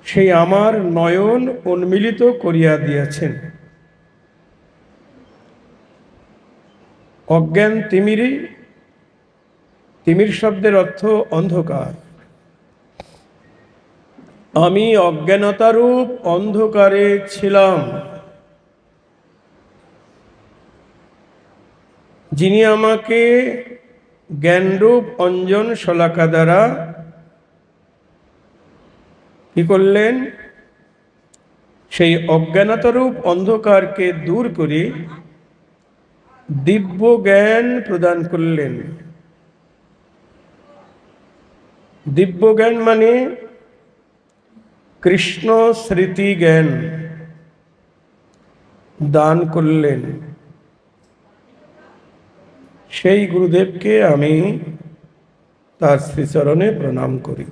সেই আমার নয়ন উন্মিলিত করিয়া দিয়াছেন। অজ্ঞান তিমিরই, তিমির শব্দের অর্থ অন্ধকার। আমি অজ্ঞানতারূপ অন্ধকারে ছিলাম, যিনি আমাকে জ্ঞানরূপ অঞ্জন শলাকা দ্বারা কি করলেন? সেই অজ্ঞানতারূপ অন্ধকারকে দূর করে দিব্য জ্ঞান প্রদান করলেন। দিব্য জ্ঞান মানে কৃষ্ণ স্মৃতি জ্ঞান দান করলেন। সেই গুরুদেবকে আমি তার শ্রীচরণে প্রণাম করি।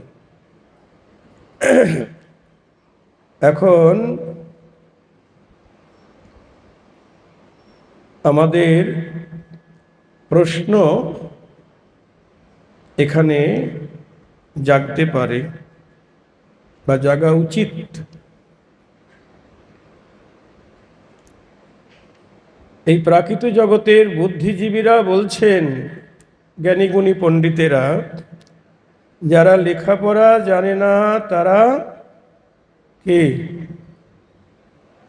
এখন আমাদের প্রশ্ন এখানে জাগতে পারে বা জাগা উচিত। এই প্রাকৃত জগতের বুদ্ধিজীবীরা বলছেন, জ্ঞানীগুণী পণ্ডিতেরা, যারা লেখাপড়া জানে না তারা কি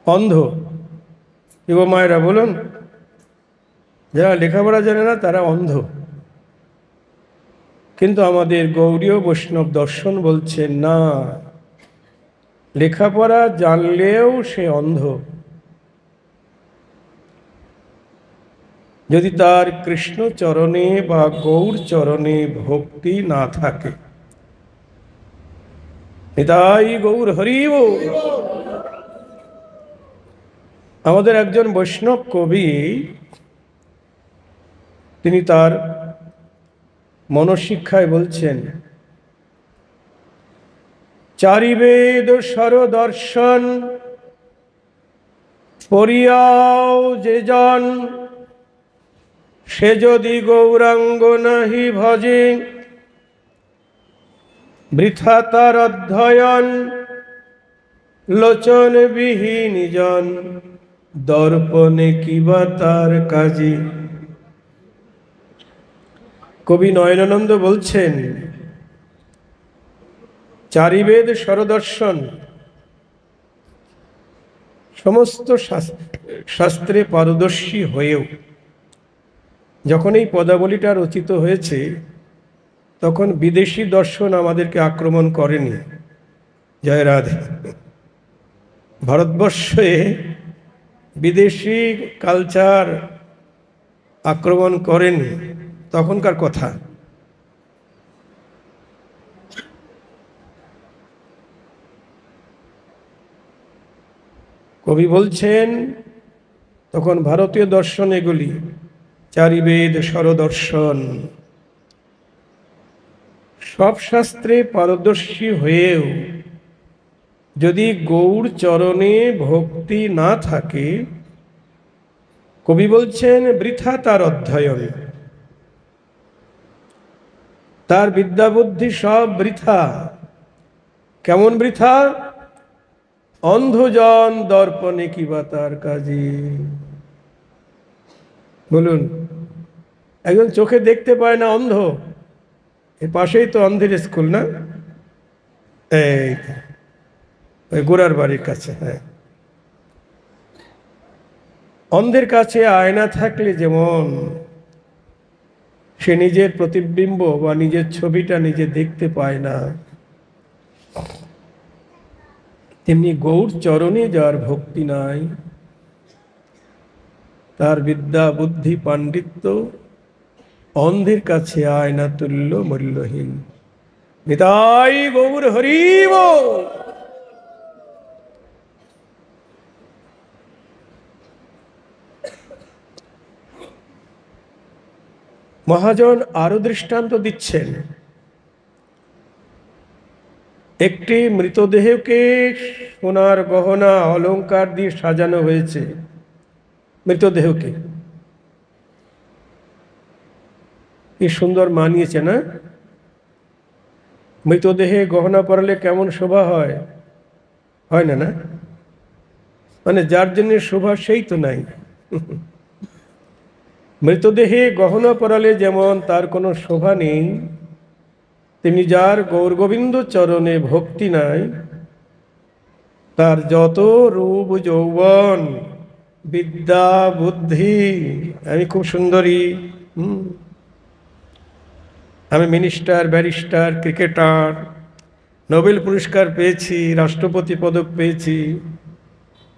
অন্ধ? কি গো মায়েরা বলুন, যারা লেখাপড়া জানে না তারা অন্ধ। কিন্তু আমাদের গৌড়ীয় বৈষ্ণব দর্শন বলছে না, লেখাপড়া জানলেও সে অন্ধ যদি তার কৃষ্ণ চরণে বা গৌর চরণে ভক্তি না থাকে। নিতাই গৌর হরি বল। আমাদের একজন বৈষ্ণব কবি, তিনি তার মনশিক্ষায় বলছেন, চারি বেদ সরদর্শন পড়িয়াও যে জন, সে যদি গৌরাঙ্গ নাহি ভজে, বৃথা তার অধ্যয়ন, লোচন বিহীন জন, দর্পণে কিবা তার কাজে। কবি নয়নানন্দ বলছেন, চারিবেদ সরদর্শন, সমস্ত শাস্ত্রে পারদর্শী হয়েও যখন এই পদাবলীটা রচিত হয়েছে, তখন বিদেশি দর্শন আমাদেরকে আক্রমণ করেনি। জয় রাধে। ভারতবর্ষে বিদেশি কালচার আক্রমণ করেনি, তখনকার কথা। কবি বলছেন, তখন ভারতীয় দর্শন এগুলি, চারিবেদ সরদর্শন, সব শাস্ত্রে পারদর্শী হয়েও যদি গৌর চরণে ভক্তি না থাকে, কবি বলছেন বৃথা তার অধ্যয়ন, তার বিদ্যা বুদ্ধি সব বৃথা। কেমন বৃথা? অন্ধজন দর্পণে কিবা তার কাজে। বলুন, একজন চোখে দেখতে পায় না, অন্ধ। এর পাশেই তো অন্ধের স্কুল না, এই ওই গোড়ার বাড়ির কাছে। হ্যাঁ, অন্ধের কাছে আয়না থাকলে যেমন সে নিজের প্রতিবিম্ব বা নিজের ছবিটা নিজে দেখতে পায় না, তেমনি গৌর চরণে যার ভক্তি নাই, তার বিদ্যা বুদ্ধি পাণ্ডিত্য অন্ধের কাছে আয়না তুল্য মূল্যহীন। নিতাই গৌর হরি বল। মহাজন আরো দৃষ্টান্ত দিচ্ছেন। একটি মৃতদেহকে সোনার গহনা অলংকার দিয়ে সাজানো হয়েছে। মৃতদেহকে কি সুন্দর মানিয়েছে না? মৃতদেহে গহনা পরালে কেমন শোভা হয়। হয় না? না, মানে যার জন্য শোভা সেই তো নাই। মৃতদেহে গহনা পরালে যেমন তার কোনো শোভা নেই, তেমনি যার গৌরগোবিন্দ চরণে ভক্তি নাই, তার যত রূপ যৌবন বিদ্যা বুদ্ধি, আমি খুব সুন্দরী, আমি মিনিস্টার, ব্যারিস্টার, ক্রিকেটার, নোবেল পুরস্কার পেয়েছি, রাষ্ট্রপতি পদক পেয়েছি,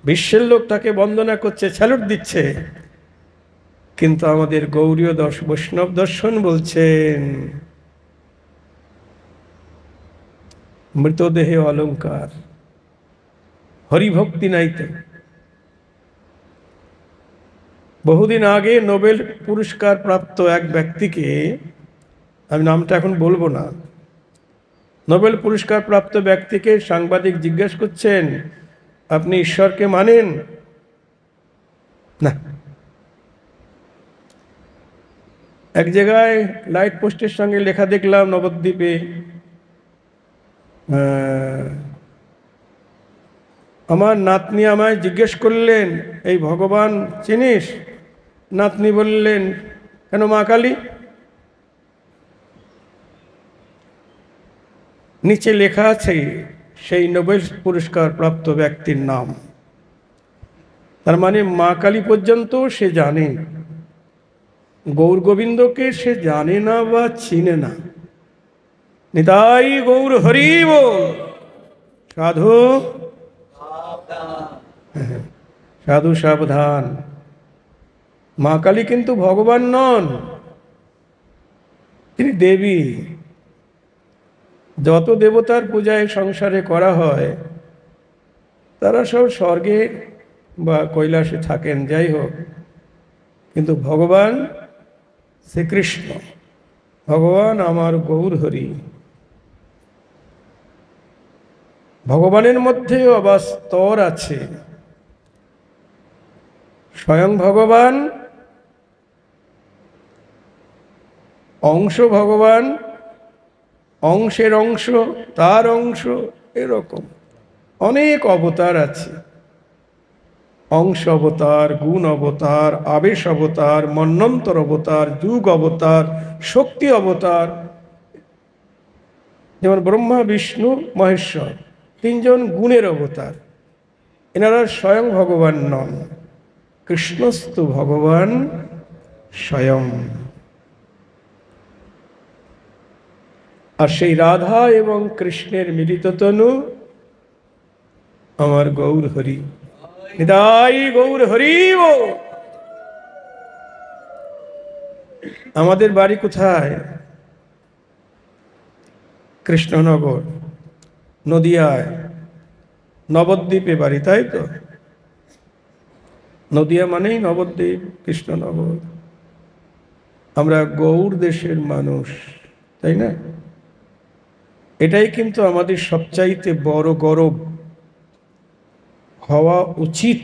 বিশ্বের লোক তাকে বন্দনা করছে, স্যালুট দিচ্ছে, কিন্তু আমাদের গৌরীয় বৈষ্ণব দর্শন বলছেন মৃতদেহে অলঙ্কার, হরিভক্তি নাই তো। বহুদিন আগে নোবেল পুরস্কার প্রাপ্ত এক ব্যক্তিকে, আমি নামটা এখন বলবো না, নোবেল পুরস্কার প্রাপ্ত ব্যক্তিকে সাংবাদিক জিজ্ঞেস করছেন, আপনি ঈশ্বরকে মানেন? না। এক জায়গায় লাইট পোস্টের সঙ্গে লেখা দেখলাম নবদ্বীপে, আমার নাতনি আমায় জিজ্ঞেস করলেন, এই ভগবান চিনিস? নাতনি বললেন, কেন মা কালী? নিচে লেখা আছে সেই নোবেল পুরস্কার প্রাপ্ত ব্যক্তির নাম। তার মানে মা কালী পর্যন্ত সে জানে, গৌর গোবিন্দকে সে জানে না বা চিনে না। নিতাই গৌর হরি বল। সাধু সাধু সাবধান। মা কালী কিন্তু ভগবান নন, তিনি দেবী। যত দেবতার পূজায় সংসারে করা হয় তারা সব স্বর্গে বা কৈলাসে থাকেন, যাই হোক, কিন্তু ভগবান শ্রীকৃষ্ণ, ভগবান আমার গৌর হরি। ভগবানের মধ্যেও আবার স্তর আছে। স্বয়ং ভগবান, অংশ ভগবান, অংশের অংশ, তার অংশ, এরকম অনেক অবতার আছে। অংশ অবতার, গুণ অবতার, আবেশ অবতার, মন্বন্তর অবতার, যুগ অবতার, শক্তি অবতার। যেমন ব্রহ্মা, বিষ্ণু, মহেশ্বর তিনজন গুণের অবতার। এনারা স্বয়ং ভগবান নন। কৃষ্ণস্তু ভগবান স্বয়ং। আর সেই রাধা এবং কৃষ্ণের মিলিত তনু আমার গৌর হরি। নিতাই গৌর হরি। আমাদের বাড়ি কোথায়? কৃষ্ণনগর, নদিয়ায়, নবদ্বীপে বাড়ি, তাই তো? নদিয়া মানেই নবদ্বীপ, কৃষ্ণনগর। আমরা গৌর দেশের মানুষ, তাই না? এটাই কিন্তু আমাদের সবচাইতে বড় গৌরব হওয়া উচিত।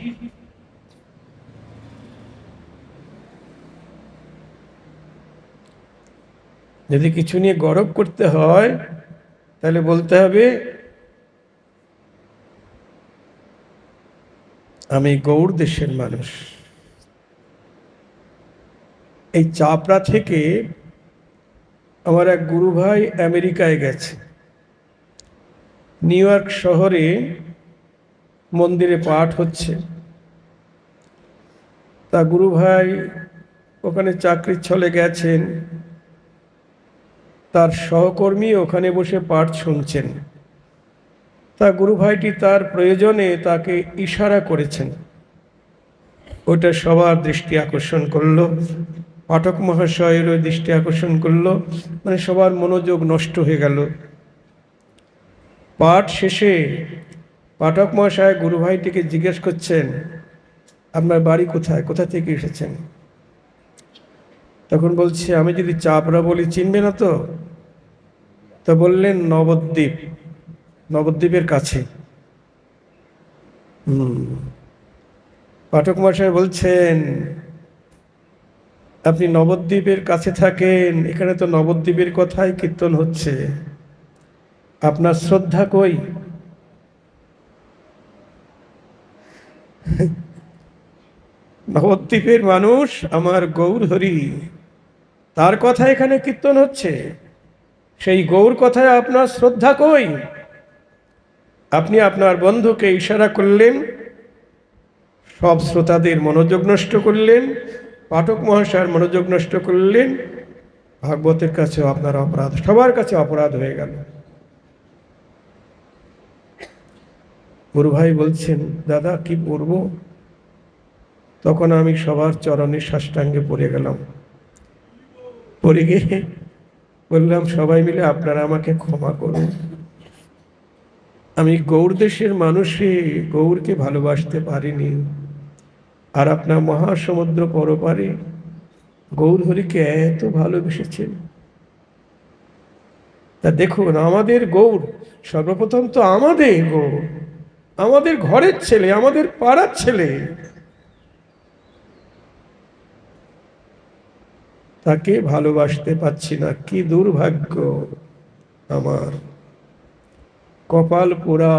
যদি কিছু নিয়ে গৌরব করতে হয় তাহলে বলতে হবে আমি গৌর দেশের মানুষ। এই চাপড়া থেকে আমার এক গুরু ভাই আমেরিকায় গেছে। নিউ ইয়র্ক শহরে মন্দিরে পাঠ হচ্ছে, তা গুরু ভাই ওখানে চাকরির ছলে গেছেন, তার সহকর্মী ওখানে বসে পাঠ শুনছেন। তা গুরু ভাইটি তার প্রয়োজনে তাকে ইশারা করেছেন। ওটা সবার দৃষ্টি আকর্ষণ করলো, পাঠক মহাশয়েরও দৃষ্টি আকর্ষণ করলো, মানে সবার মনোযোগ নষ্ট হয়ে গেল। পাঠ শেষে পাঠক মহাশয় গুরু ভাইটিকে জিজ্ঞেস করছেন, আপনার বাড়ি কোথায়, কোথা থেকে এসেছেন? তখন বলছে, আমি যদি চাপড়া বলি চিনবে না তো? তো বললেন নবদ্বীপ, নবদ্বীপের কাছে। পাঠক মহাশয় বলছেন, আপনি নবদ্বীপের কাছে থাকেন, এখানে তো নবদ্বীপের কথাই কীর্তন হচ্ছে, আপনার শ্রদ্ধা কই? নবদ্বীপের মানুষ আমার গৌর হরি, তার কথা এখানে কীর্তন হচ্ছে। সেই গৌর কথায় আপনার শ্রদ্ধা কই? আপনি আপনার বন্ধুকে ইশারা করলেন, সব শ্রোতাদের মনোযোগ নষ্ট করলেন, পাঠক মহাশয়ের মনোযোগ নষ্ট করলেন। ভাগবতের কাছেও আপনার অপরাধ, সবার কাছে অপরাধ হয়ে গেল। গুরু ভাই বলছেন, দাদা কি পড়ব? তখন আমি সবার চরণে সাষ্টাঙ্গে পড়ে গেলাম। পড়ে গিয়ে বললাম, সবাই মিলে আপনারা আমাকে ক্ষমা করুন। আমি গৌর দেশের মানুষে গৌরকে ভালোবাসতে পারিনি, আর আপনার মহাসমুদ্র পরপারে গৌর হরিকে এত ভালোবেসেছেন। তা দেখুন, আমাদের গৌর সর্বপ্রথম তো আমাদের গৌর, আমাদের ঘরের ছেলে, আমাদের পাড়ার ছেলে, তাকে ভালোবাসতে পারছি না। কি দুর্ভাগ্য আমার, কপাল পোড়া।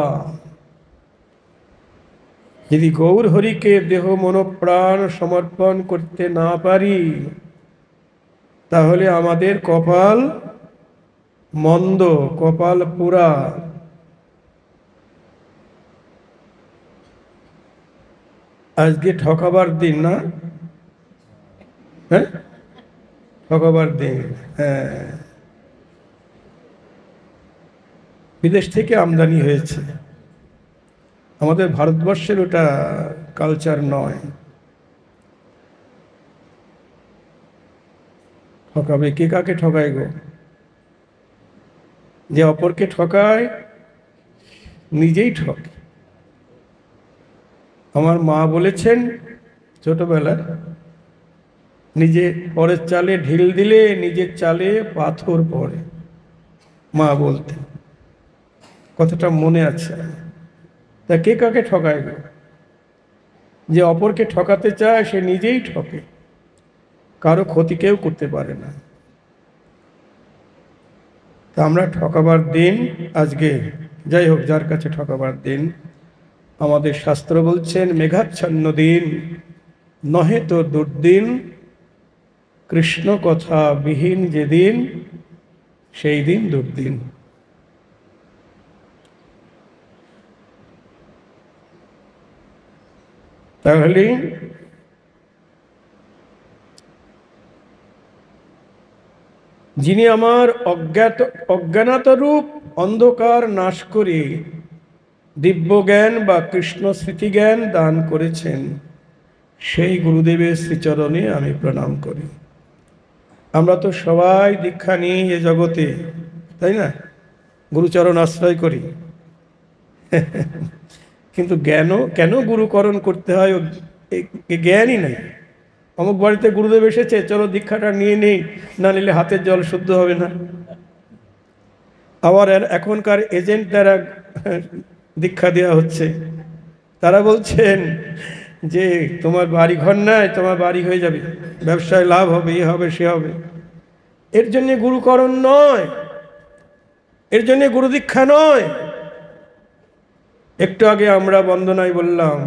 যদি গৌর হরিকে দেহ মন প্রাণ সমর্পণ করতে না পারি, তাহলে আমাদের কপাল মন্দ, কপাল পোড়া। আজকে ঠকাবার দিন না? হ্যাঁ, ঠকাবার দিন। হ্যাঁ, বিদেশ থেকে আমদানি হয়েছে, আমাদের ভারতবর্ষের ওটা কালচার নয়। ঠকাবে কে? কাকে ঠকায় গো? যে অপরকে ঠকায় নিজেই ঠকে। আমার মা বলেছেন, ছোটবেলায় নিজে পরের চালে ঢিল দিলে নিজের চালে পাথর পড়ে, মা বলতেন। কথাটা মনে আছে। তা কে কাকে ঠকায় গো? যে অপরকে ঠকাতে চায় সে নিজেই ঠকে, কারো ক্ষতি কেউ করতে পারে না। তা আমরা ঠকাবার দিন আজকে। যাই হোক, যার কাছে ঠকাবার দিন, আমাদের শাস্ত্র বলছেন, মেঘাচ্ছন্ন দিন নহে তো দুর্দিন, কৃষ্ণ কথা বিহীন যেদিন, সেই দিন দুর্দিন। তাহলে যিনি আমার অজ্ঞানতারূপ অন্ধকার নাশ করে দিব্য জ্ঞান বা কৃষ্ণ স্মৃতি জ্ঞান দান করেছেন, সেই গুরুদেবের শ্রীচরণে আমি প্রণাম করি। আমরা তো সবাই দীক্ষা নিই এ জগতে, তাই না? গুরুচরণ আশ্রয় করি। কিন্তু কেন গুরুকরণ করতে হয়, জ্ঞানই নাই। অমুক বাড়িতে গুরুদেব এসেছে, চলো দীক্ষাটা নিয়ে নেই, না নিলে হাতের জল শুদ্ধ হবে না। আবার এখনকার এজেন্ট দ্বারা দীক্ষা দেওয়া হচ্ছে, তারা বলছেন যে তোমার বাড়ি ঘর নাই, তোমার বাড়ি হয়ে যাবে, ব্যবসায় লাভ হবে, এ হবে সে হবে। এর জন্যে গুরুকরণ নয়, এর জন্যে গুরু দীক্ষা নয়। একটু আগে আমরা বন্দনায় বললাম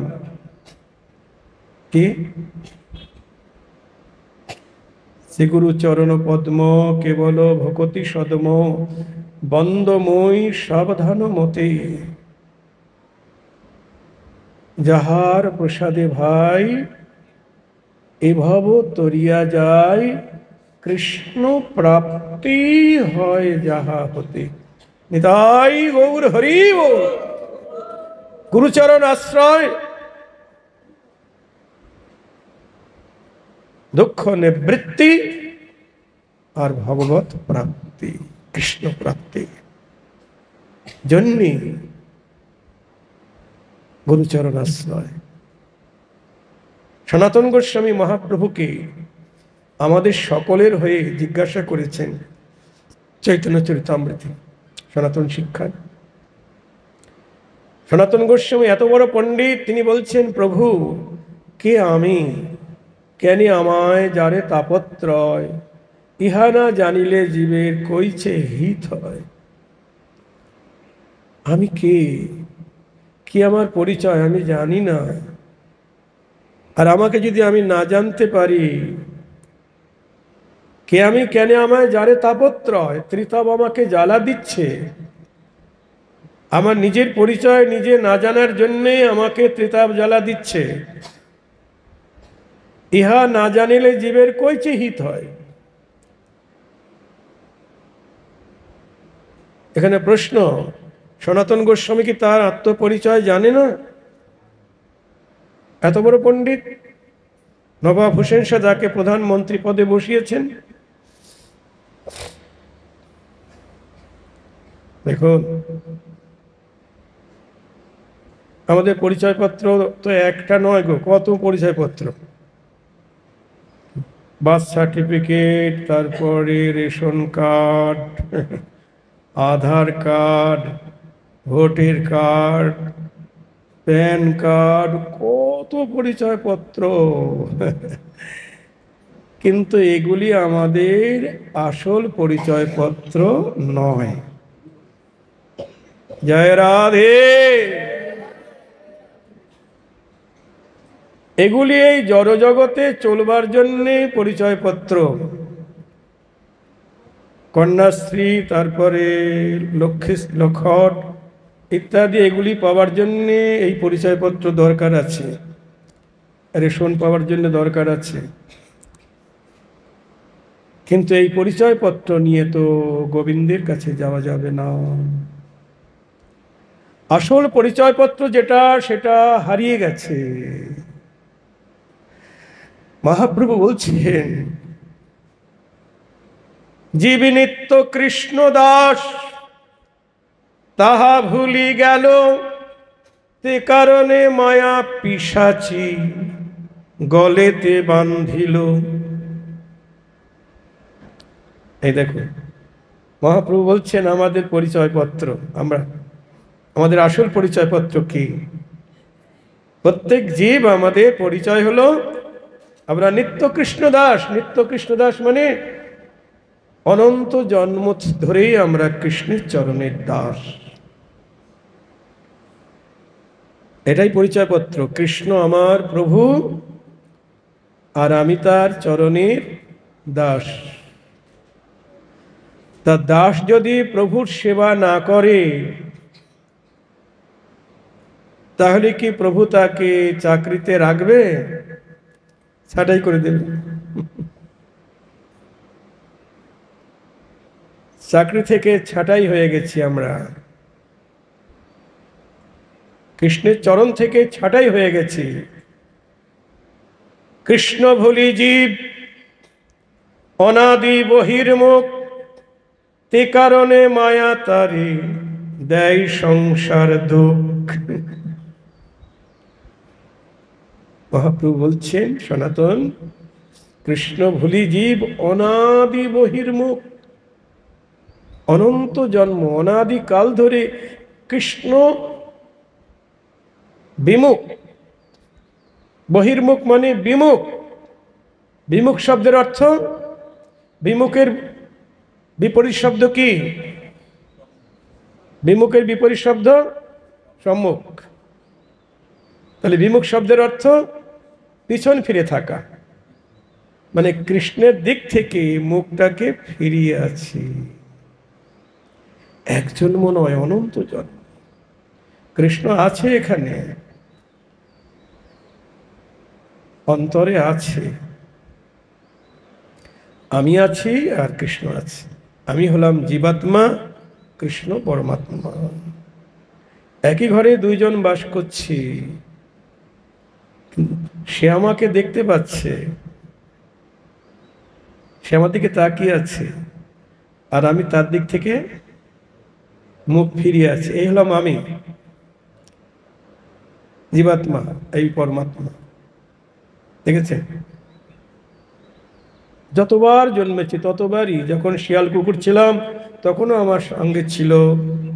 কি, শ্রীগুরু চরণ পদ্ম কেবল ভকতি সদম, বন্দময়ী সাবধান মতে, যাহার প্রসাদে ভাই এভাব তরিয়া যায়, কৃষ্ণ প্রাপ্তি হয় যাহা হতে। নিতাই গৌর হরি বল। গুরুচরণ আশ্রয়, দুঃখ নিবৃত্তি, আর ভগবত প্রাপ্তি, কৃষ্ণ প্রাপ্তি জন্যে গুরুচরণ আশ্রয়। সনাতন গোস্বামী মহাপ্রভুকে আমাদের সকলের হয়ে জিজ্ঞাসা করেছেন চৈতন্য চরিতামৃতে, সনাতন শিক্ষা। সনাতন গোস্বামী এত বড় পণ্ডিত, তিনি বলছেন, প্রভু কে আমি, কেন আমায় যারে তাপত্রয়, ইহা না জানিলে জীবের কইছে হিত হয়। আমি কে, কি আমার পরিচয় আমি জানি না, আর আমাকে যদি আমি না জানতে পারি কে আমি, কেন আমায় যারে তাপত্রয়, ত্রিতাপ আমাকে জ্বালা দিচ্ছে, আমার নিজের পরিচয় নিজে না জানার জন্যে আমাকে ত্রিতাপ জ্বালা দিচ্ছে, ইহা না জানিলে জীবের কইছে হিত হয়। এখানে প্রশ্ন, সনাতন গোস্বামী কি তার আত্মপরিচয় জানে না? এত বড় পণ্ডিত, নবাব হোসেন শাহ যাকে প্রধানমন্ত্রী পদে বসিয়েছেন। দেখুন, আমাদের পরিচয়পত্র তো একটা নয় গো, কত পরিচয়পত্র, বার্থ সার্টিফিকেট, তারপরে রেশন কার্ড, আধার কার্ড, ভোটের কার্ড, প্যান কার্ড, কত পরিচয়পত্র। কিন্তু এগুলি আমাদের আসল পরিচয়পত্র নয়। জয় রাধে। এগুলি এই জড়জগতে চলবার জন্যে পরিচয়পত্র, কন্যাশ্রী, তারপরে লক্ষট ইত্যাদি, এগুলি পাওয়ার জন্যে এই পরিচয়পত্র দরকার আছে, রেশন পাওয়ার জন্য দরকার আছে। কিন্তু এই পরিচয়পত্র নিয়ে তো গোবিন্দের কাছে যাওয়া যাবে না। আসল পরিচয়পত্র যেটা, সেটা হারিয়ে গেছে। মহাপ্রভু বলছেন, জীবী নিত্য কৃষ্ণ দাস, তাহা ভুলি গেল, তে কারণে মায়া পিশাচি গলেতে বান্ধিল। এই দেখো, মহাপ্রভু বলছেন আমাদের পরিচয়পত্র, আমাদের আসল পরিচয়পত্র কি? প্রত্যেক জীব আমাদের পরিচয় হলো আমরা নিত্য কৃষ্ণ দাস। নিত্য কৃষ্ণ দাস মানে অনন্ত জন্ম ধরেই আমরা কৃষ্ণের চরণের দাস, এটাই পরিচয়পত্র। কৃষ্ণ আমার প্রভু আর আমি তার চরণের দাস। তার দাস যদি প্রভুর সেবা না করে, তাহলে কি প্রভু তাকে চাকরিতে রাখবে? ছাঁটাই করে দেবে। চাকরি থেকে ছাঁটাই হয়ে গেছি আমরা, কৃষ্ণের চরণ থেকে ছাঁটাই হয়ে গেছি। কৃষ্ণ ভুলি জীব অনাদি বহির্মুখ, তে কারণে মায়া তারি দেয় সংসার দুঃখ। মহাপ্রভু বলছেন, সনাতন কৃষ্ণ ভুলি জীব অনাদি বহির্মুখ, অনন্ত জন্ম অনাদি কাল ধরে কৃষ্ণ বিমুখ। বহির্মুখ মানে বিমুখ। বিমুখ শব্দের অর্থ, বিমুখের বিপরীত শব্দ কি? বিমুখের বিপরীত শব্দ সম্মুখ। তাহলে বিমুখ শব্দের অর্থ পিছন ফিরে থাকা, মানে কৃষ্ণের দিক থেকে মুখটাকে ফিরিয়ে আছি। এক জন্ম নয়, অনন্ত জন্ম কৃষ্ণ আছে এখানে, অন্তরে আছে। আমি আছি আর কৃষ্ণ আছে। আমি হলাম জীবাত্মা, কৃষ্ণ পরমাত্মা। একই ঘরে দুইজন বাস করছি, সে আমাকে দেখতে পাচ্ছে, সে আমার দিকে তাকিয়ে আছে, আর আমি তার দিক থেকে মুখ ফিরিয়ে আছে। এই হলাম আমি, জীবাত্মা, এই পরমাত্মা। দেখেছেন? যতবার জন্মেছি ততবারই, যখন শিয়াল কুকুর ছিলাম তখনও আমার সঙ্গে ছিল,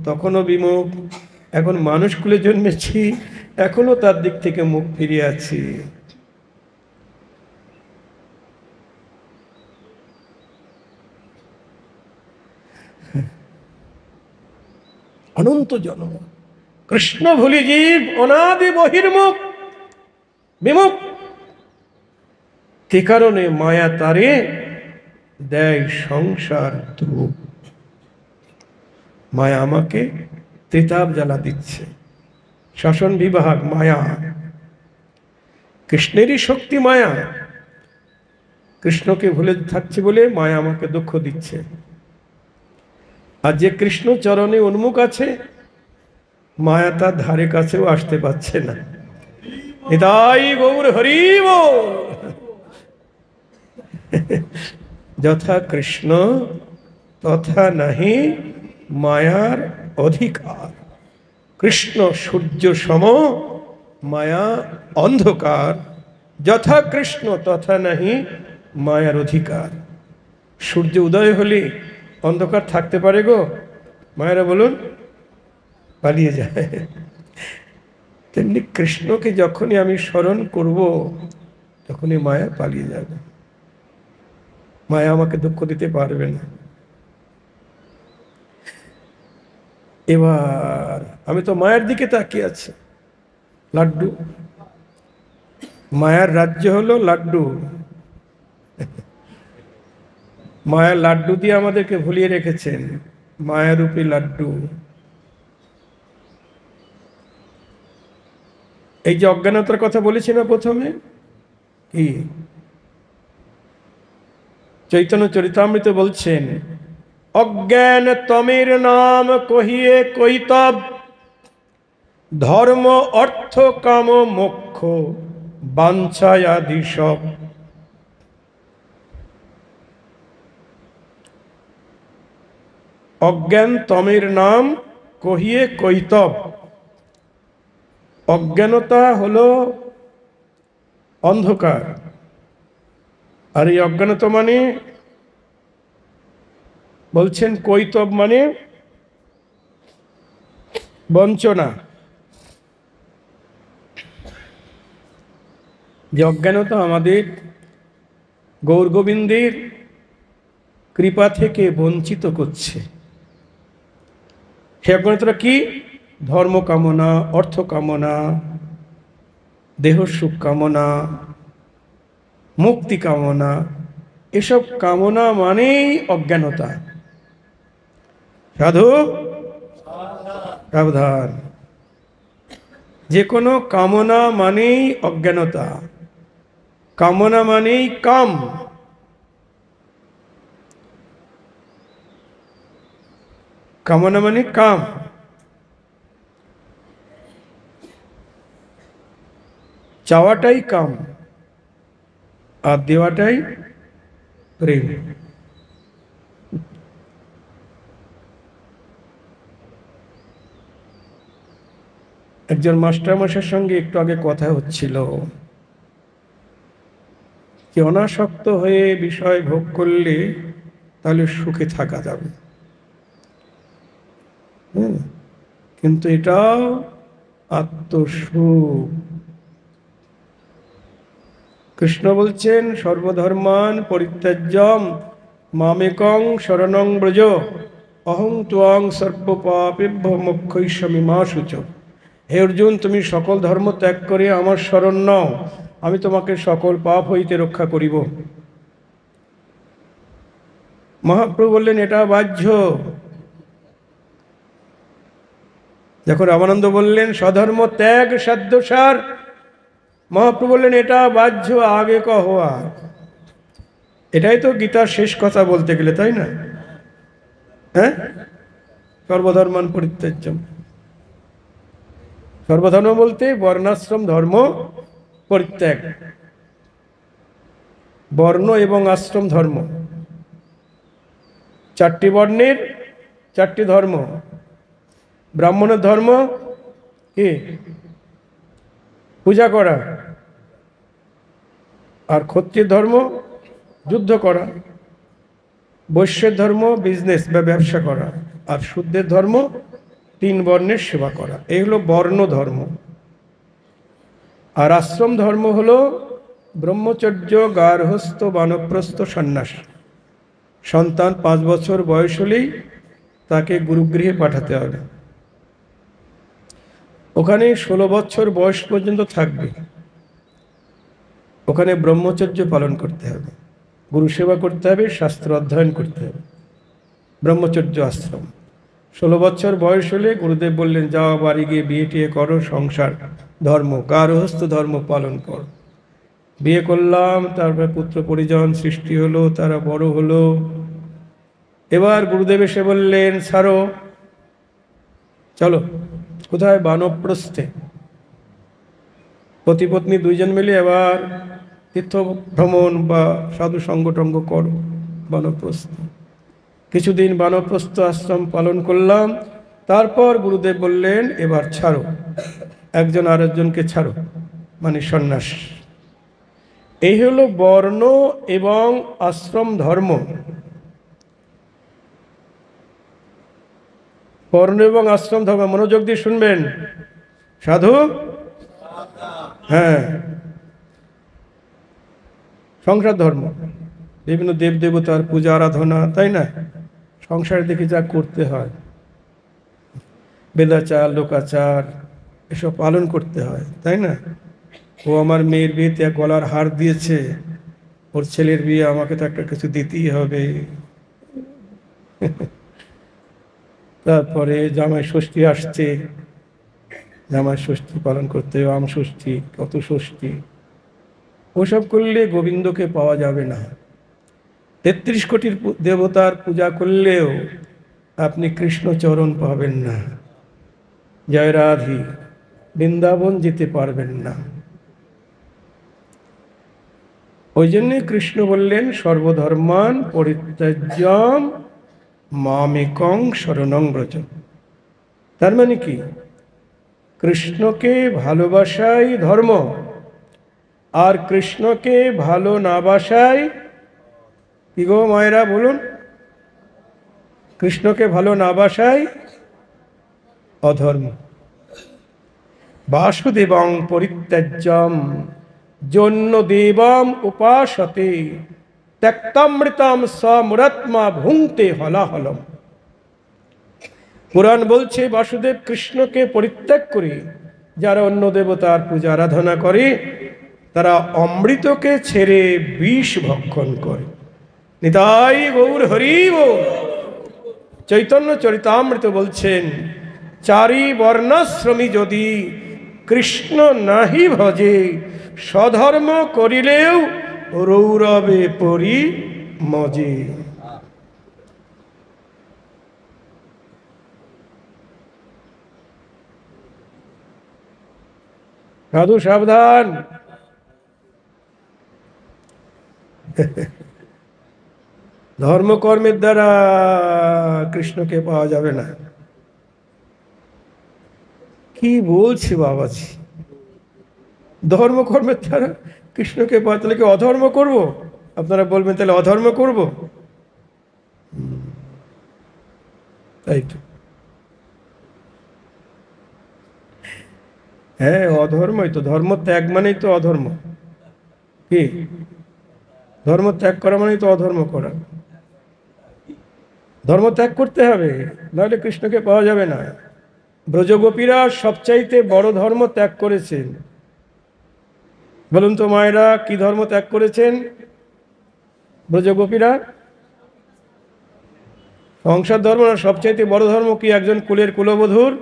তখনও বিমুখ। এখন মানুষ কুলে জন্মেছি, এখনো তার দিক থেকে মুখ ফিরিয়ে আছি। অনন্ত জন্ম কৃষ্ণ ভুলি জীব অনাদি বহির্মুখ, বিমুখ। তে কারণে মায়া তারে দেয় সংসার ধূপ। মায়া আমাকে তেতাব জ্বালা দিচ্ছে। শাসন বিভাগ মায়া, কৃষ্ণেরই শক্তি মায়া। কৃষ্ণকে ভুলে থাকছি বলে মায়া আমাকে দুঃখ দিচ্ছে। আর যে কৃষ্ণ চরণে উন্মুখ আছে, মায়া তার ধারে কাছেও আসতে পারছে না। নিতাই গৌর হরি বল। যথা কৃষ্ণ তথা নাহি মায়ার অধিকার। কৃষ্ণ সূর্য সম, মায়া অন্ধকার। যথা কৃষ্ণ তথা নাহি মায়ার অধিকার। সূর্য উদয় হলে অন্ধকার থাকতে পারে গো? মায়েরা বলুন, পালিয়ে যায়। তেমনি কৃষ্ণকে যখনই আমি স্মরণ করব, তখনই মায়া পালিয়ে যাবে। মায়া আমাকে দুঃখ দিতে পারবে না। এবার আমি তো মায়ের দিকে তাকিয়ে আছি। লাড্ডু, মায়ার রাজ্য হলো লাড্ডু। মায়ার লাড্ডু দিয়ে আমাদেরকে ভুলিয়ে রেখেছেন, মায়ারূপী লাড্ডু। এই যে অজ্ঞানতার কথা বলেছি না প্রথমে, কি চৈতন্য চরিতামৃত বলছেন, অজ্ঞান তমের নাম কহিয়ে কৈতব, ধর্ম অর্থ কাম মোক্ষ বাঞ্ছায়াদি সব। অজ্ঞান তমের নাম কহিয়ে কৈতব। অজ্ঞানতা হলো অন্ধকার। আর এই অজ্ঞানতা মানে বলছেন কৈতব মানে বঞ্চনা। যে অজ্ঞানতা আমাদের গৌর গোবিন্দের কৃপা থেকে বঞ্চিত করছে। সে অজ্ঞানতা কি? ধর্ম কামনা, অর্থ কামনা, দেহ সুখ কামনা, মুক্তি কামনা। এসব কামনা মানেই অজ্ঞানতা। সাধু সাবধান, যে কোনো কামনা মানেই অজ্ঞানতা। কামনা মানেই কাম। কামনা মানে কাম। চাওয়াটাই কাম, আর দেওয়াটাই প্রেম। একজন মাস্টারমশাইয়ের সঙ্গে একটু আগে কথা হচ্ছিল, যে অনাসক্ত হয়ে বিষয় ভোগ করলে তাহলে সুখে থাকা যাবে। কিন্তু এটাও আত্মসুখ। কৃষ্ণ বলছেন, সর্বধর্মান পরিত্যাজ্যম মামেকং শরণং ব্রজ, অহং ত্বং সর্বপাপেভ্যো মোক্ষয়িষ্যামি মা শুচ। হে অর্জুন, তুমি সকল ধর্ম ত্যাগ করে আমার শরণ নাও, আমি তোমাকে সকল পাপ হইতে রক্ষা করিব। মহাপ্রভু বললেন, এটা বাহ্য। যখন রামানন্দ বললেন স্বধর্ম ত্যাগ সাধ্যসার, মহাপ্রভু বললেন এটা বাহ্য, আগে কহা। এটাই তো গীতার শেষ কথা বলতে গেলে, তাই না? হ্যাঁ, সর্বধর্মান পরিত্যাজ্যম। সর্বধর্ম বলতে বর্ণাশ্রম ধর্ম পরিত্যাগ। বর্ণ এবং আশ্রম ধর্ম, চারটি বর্ণের চারটি ধর্ম। ব্রাহ্মণের ধর্ম কি? পূজা করা। আর ক্ষত্রিয় ধর্ম যুদ্ধ করা। বৈশ্যের ধর্ম বিজনেস বা ব্যবসা করা। আর শূদ্রের ধর্ম তিন বর্ণের সেবা করা। এই হলো বর্ণ ধর্ম। আর আশ্রম ধর্ম হলো ব্রহ্মচর্য, গার্হস্থ্য, বানপ্রস্থ, সন্ন্যাস। সন্তান 5 বছর বয়স হলেই তাকে গুরুগৃহে পাঠাতে হবে। ওখানে 16 বছর বয়স পর্যন্ত থাকবে। ওখানে ব্রহ্মচর্য পালন করতে হবে, গুরু সেবা করতে হবে, শাস্ত্র অধ্যয়ন করতে হবে। ব্রহ্মচর্য আশ্রম। 16 বছর বয়স হলে গুরুদেব বললেন, যাও বাড়ি গিয়ে বিয়ে টিয়ে করো, সংসার ধর্ম গার্হস্থ্য ধর্ম পালন করো। বিয়ে করলাম, তারপর পুত্র পরিজন সৃষ্টি হলো, তারা বড় হলো। এবার গুরুদেব এসে বললেন, ছাড়ো, চলো। কোথায়? বানপ্রস্থে। পতি পত্নী দুইজন মিলে এবার তীর্থ ভ্রমণ বা সাধু সঙ্গটঙ্গ করো, বানপ্রস্থ। কিছুদিন বানপ্রস্থ আশ্রম পালন করলাম। তারপর গুরুদেব বললেন, এবার ছাড়ো, একজন আরেকজনকে ছাড়ো, মানে সন্ন্যাস। এই হলো বর্ণ এবং আশ্রম ধর্ম। বর্ণ এবং আশ্রম ধর্ম, মনোযোগ দিয়ে শুনবেন সাধু। হ্যাঁ, সংসার ধর্ম, বিভিন্ন দেব দেবতার পূজা আরাধনা, তাই না? সংসারের দিকে যা করতে হয়, বেদাচার লোকাচার এসব পালন করতে হয়, তাই না? ও আমার মেয়ের বিয়েতে গলার হার দিয়েছে, ওর ছেলের বিয়ে আমাকে তো একটা কিছু দিতেই হবে। তারপরে জামাই ষষ্ঠী আসছে, জামাই ষষ্ঠী পালন করতে হবে, আম ষষ্ঠী, কত ষষ্ঠী। ওসব করলে গোবিন্দকে পাওয়া যাবে না। 33 কোটির দেবতার পূজা করলেও আপনি কৃষ্ণচরণ পাবেন না, জয় রাধি, বৃন্দাবন যেতে পারবেন না। ওই জন্যে কৃষ্ণ বললেন, সর্বধর্মান পরিত্যাজ্যম মামেকং শরণং ব্রজ। তার মানে কি? কৃষ্ণকে ভালোবাসাই ধর্ম, আর কৃষ্ণকে ভালো না বাসাই কি গো মায়েরা বলুন? কৃষ্ণকে ভালো না বাসাই অধর্ম। বাসুদেবং পরিত্যাজ্যম জন্য দেবম উপাসতে ত্যক্তামৃতম সমুরাত্মা ভুঙ্ক্তে হলাহলম। পুরাণ বলছে, বাসুদেব কৃষ্ণকে পরিত্যাগ করে যারা অন্য দেবতার পূজা আরাধনা করে, তারা অমৃতকে ছেড়ে বিষ ভক্ষণ করে। নিতাই গৌর হরি বল। চৈতন্য চরিতামৃত বলছেন, চারি বর্ণাশ্রমী যদি কৃষ্ণ নাহি ভজে, স্বধর্ম করিলেও রৌরবে পরি মজে। সাধু সাবধান। ধর্মকর্মের দ্বারা কৃষ্ণকে পাওয়া যাবে না। কি বলছি বাবাজি? ধর্মকর্মের দ্বারা কৃষ্ণকে পাওয়া, তাহলে কি অধর্ম করব? আপনারা বলবেন তাহলে অধর্ম করব? তাই তো। হ্যাঁ, অধর্মই তো। ধর্ম ত্যাগ মানেই তো অধর্ম। কি? ধর্ম ত্যাগ করা মানেই তো অধর্ম করা। ধর্ম ত্যাগ করতে হবে, নাহলে কৃষ্ণকে পাওয়া যাবে না। ব্রজগোপীরা সবচাইতে বড় ধর্ম ত্যাগ করেছেন। বলুন তো মায়েরা, কি ধর্ম ত্যাগ করেছেন ব্রজগোপীরা? সংসার ধর্ম না, সবচাইতে বড় ধর্ম কি? একজন কুলের কুলবধূর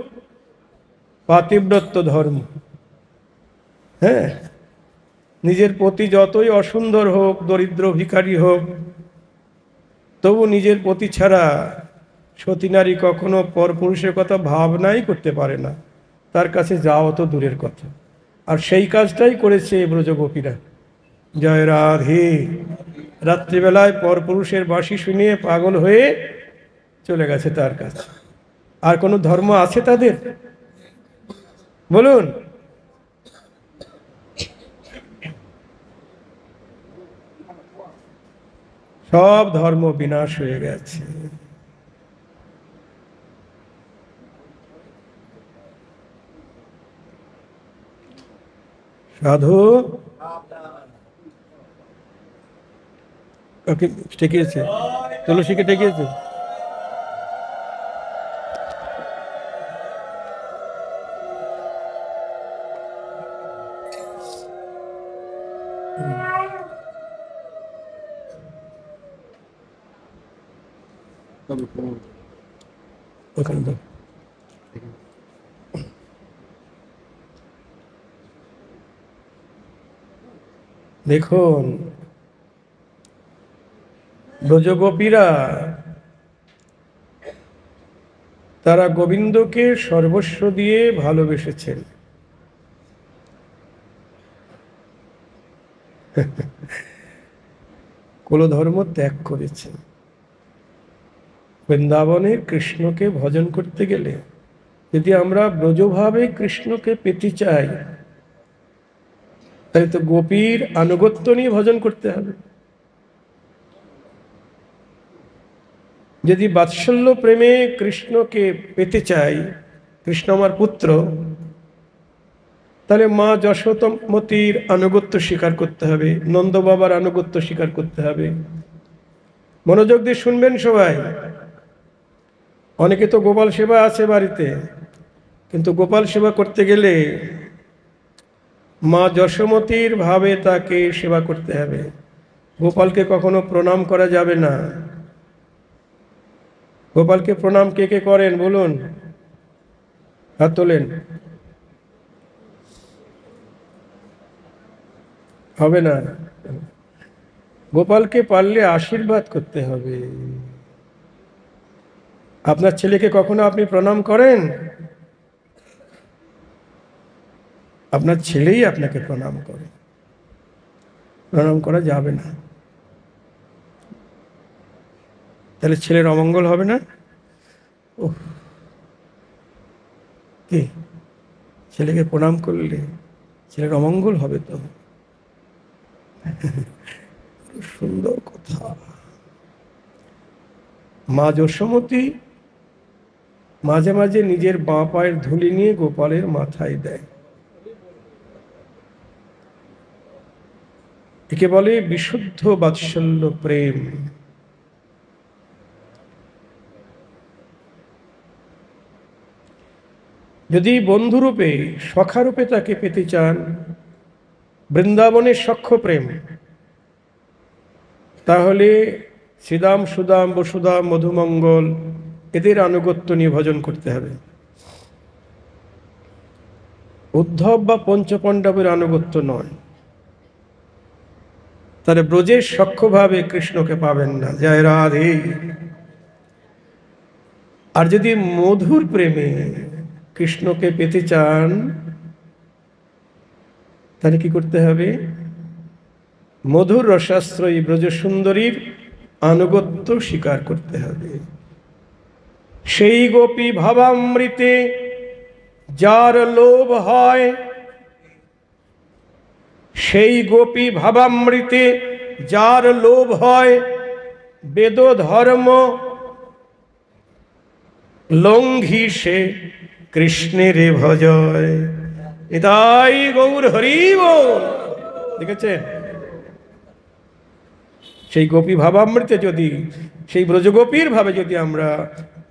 পাতিব্রত্য ধর্ম। হ্যাঁ, নিজের পতি যতই অসুন্দর হোক, দরিদ্র ভিখারি হোক, তবু নিজের পতি ছাড়া সতী নারী কখনো পরপুরুষের কথা ভাবনাই করতে পারে না, তার কাছে যাওয়া তো দূরের কথা। আর সেই কাজটাই করেছে ব্রজগোপীরা। জয় রাধে। রাত্রিবেলায় পরপুরুষের বাঁশি শুনিয়ে পাগল হয়ে চলে গেছে তার কাছে। আর কোনো ধর্ম আছে তাদের? বলুন। সব ধর্ম বিনাশ হয়ে গেছে। সাধু ঠেকিয়েছে, তুলসীকে ঠেকিয়েছে। ওখানে দাও। দেখুন ব্রজগোপীরা তারা গোবিন্দকে সর্বস্ব দিয়ে ভালোবেসেছেন। কুলধর্ম ত্যাগ করেছেন। বৃন্দাবনে কৃষ্ণকে ভজন করতে গেলে যদি আমরা ব্রজভাবে কৃষ্ণকে পেতে চাই, তাহলে তো গোপীর আনুগত্য নিয়ে ভজন করতে হবে। যদি বাৎসল্য প্রেমে কৃষ্ণকে পেতে চাই, কৃষ্ণ আমার পুত্র, তাহলে মা যশোমতীর আনুগত্য স্বীকার করতে হবে, নন্দ বাবার আনুগত্য স্বীকার করতে হবে। মনোযোগ দিয়ে শুনবেন সবাই। অনেকে তো গোপাল সেবা আছে বাড়িতে, কিন্তু গোপাল সেবা করতে গেলে মা যশোমতীর ভাবে তাকে সেবা করতে হবে। গোপালকে কখনো প্রণাম করা যাবে না। গোপালকে প্রণাম কে কে করেন বলুন, হাত তোলেন। হবে না। গোপালকে পারলে আশীর্বাদ করতে হবে। আপনার ছেলেকে কখনো আপনি প্রণাম করেন? আপনার ছেলেই আপনাকে প্রণাম করে, প্রণাম করা যাবে না। তাহলে ছেলের অমঙ্গল হবে না? কি ছেলেকে প্রণাম করলে ছেলের অমঙ্গল হবে তো? সুন্দর কথা। মা যশোমতী মাঝে মাঝে নিজের বাঁ পায়ের ধুলি নিয়ে গোপালের মাথায় দেয়। একে বলে বিশুদ্ধ বাৎসল্য প্রেম। যদি বন্ধুরূপে সখারূপে তাকে পেতে চান, বৃন্দাবনের সখ্য প্রেম, তাহলে শ্রীদাম সুদাম বসুদাম মধুমঙ্গল এদের আনুগত্য নিয়ে ভজন করতে হবে। উদ্ধব বা পঞ্চপাণ্ডবের আনুগত্য নয়। তাহলে ব্রজের সখ্যভাবে কৃষ্ণকে পাবেন না। জয় রাধে। আর যদি মধুর প্রেমে কৃষ্ণকে পেতে চান, তাহলে কি করতে হবে? মধুর রসাশ্রয়ী ব্রজ সুন্দরীর আনুগত্য স্বীকার করতে হবে। সেই গোপী ভাবামৃতে যার লোভ হয়, সেই গোপী ভাবামৃতে যার লোভ হয়, বেদ ধর্ম লঙ্ঘি সে কৃষ্ণের ভজয়। এটাই গৌর হরি বল। দেখেছেন? সেই গোপী ভাবামৃতে যদি, সেই ব্রজগোপীর ভাবে যদি আমরা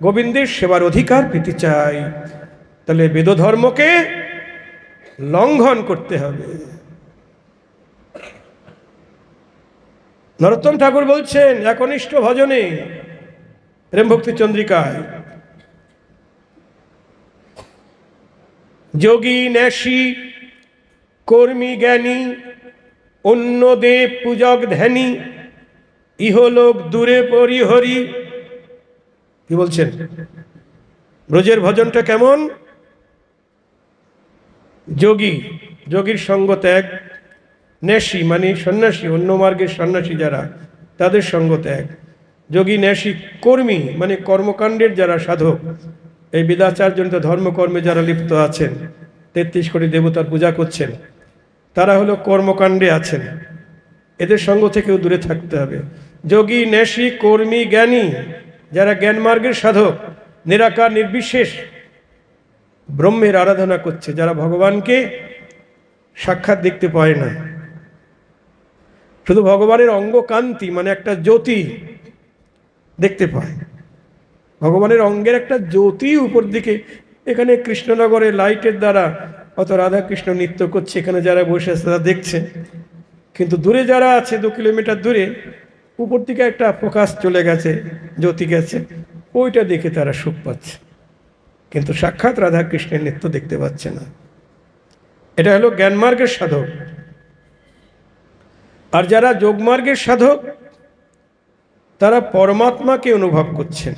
গোবিন্দের সেবার অধিকার পেতে চাই, তাহলে বেদ ধর্মকে লঙ্ঘন করতে হবে। নরোত্তম ঠাকুর বলছেন একনিষ্ঠ ভজনে, প্রেম ভক্তি চন্দ্রিকায়, যোগী ন্যাসী কর্মী জ্ঞানী অন্য দেব পূজক ধ্যানী ইহলোক দূরে পরিহরি। কি বলছেন? ব্রজের ভজনটা কেমন? যোগী, যোগীর সঙ্গ ত্যাগ, ন্যাসী মানে সন্ন্যাসী, অন্য মার্গের সন্ন্যাসী যারা, তাদের সঙ্গ ত্যাগ। যোগী ন্যাসী কর্মী মানে কর্মকাণ্ডের যারা সাধক, এই বেদাচারজনিত ধর্মকর্মে যারা লিপ্ত আছেন, 33 কোটি দেবতার পূজা করছেন, তারা হলো কর্মকাণ্ডে আছেন, এদের সঙ্গ থেকেও দূরে থাকতে হবে। যোগী ন্যাসী কর্মী জ্ঞানী যারা জ্ঞান মার্গের সাধক, নিরাকার নির্বিশেষ ব্রহ্মের আরাধনা করছে, যারা ভগবানকে সাক্ষাৎ দেখতে পায় না, শুধু ভগবানের অঙ্গ কান্তি মানে একটা জ্যোতি দেখতে পায়। ভগবানের অঙ্গের একটা জ্যোতি উপর দিকে। এখানে কৃষ্ণনগরে লাইটের দ্বারা অত রাধা কৃষ্ণ নৃত্য করছে, এখানে যারা বসে আছে তারা দেখছে, কিন্তু দূরে যারা আছে 2 কিলোমিটার দূরে, উপর থেকে একটা প্রকাশ চলে গেছে, জ্যোতি গেছে, ওইটা দেখে তারা সুখ পাচ্ছে, কিন্তু সাক্ষাৎ রাধাকৃষ্ণের নৃত্য দেখতে পাচ্ছে না। এটা হলো জ্ঞানমার্গের সাধক। আর যারা যোগমার্গের সাধক তারা পরমাত্মাকে অনুভব করছেন।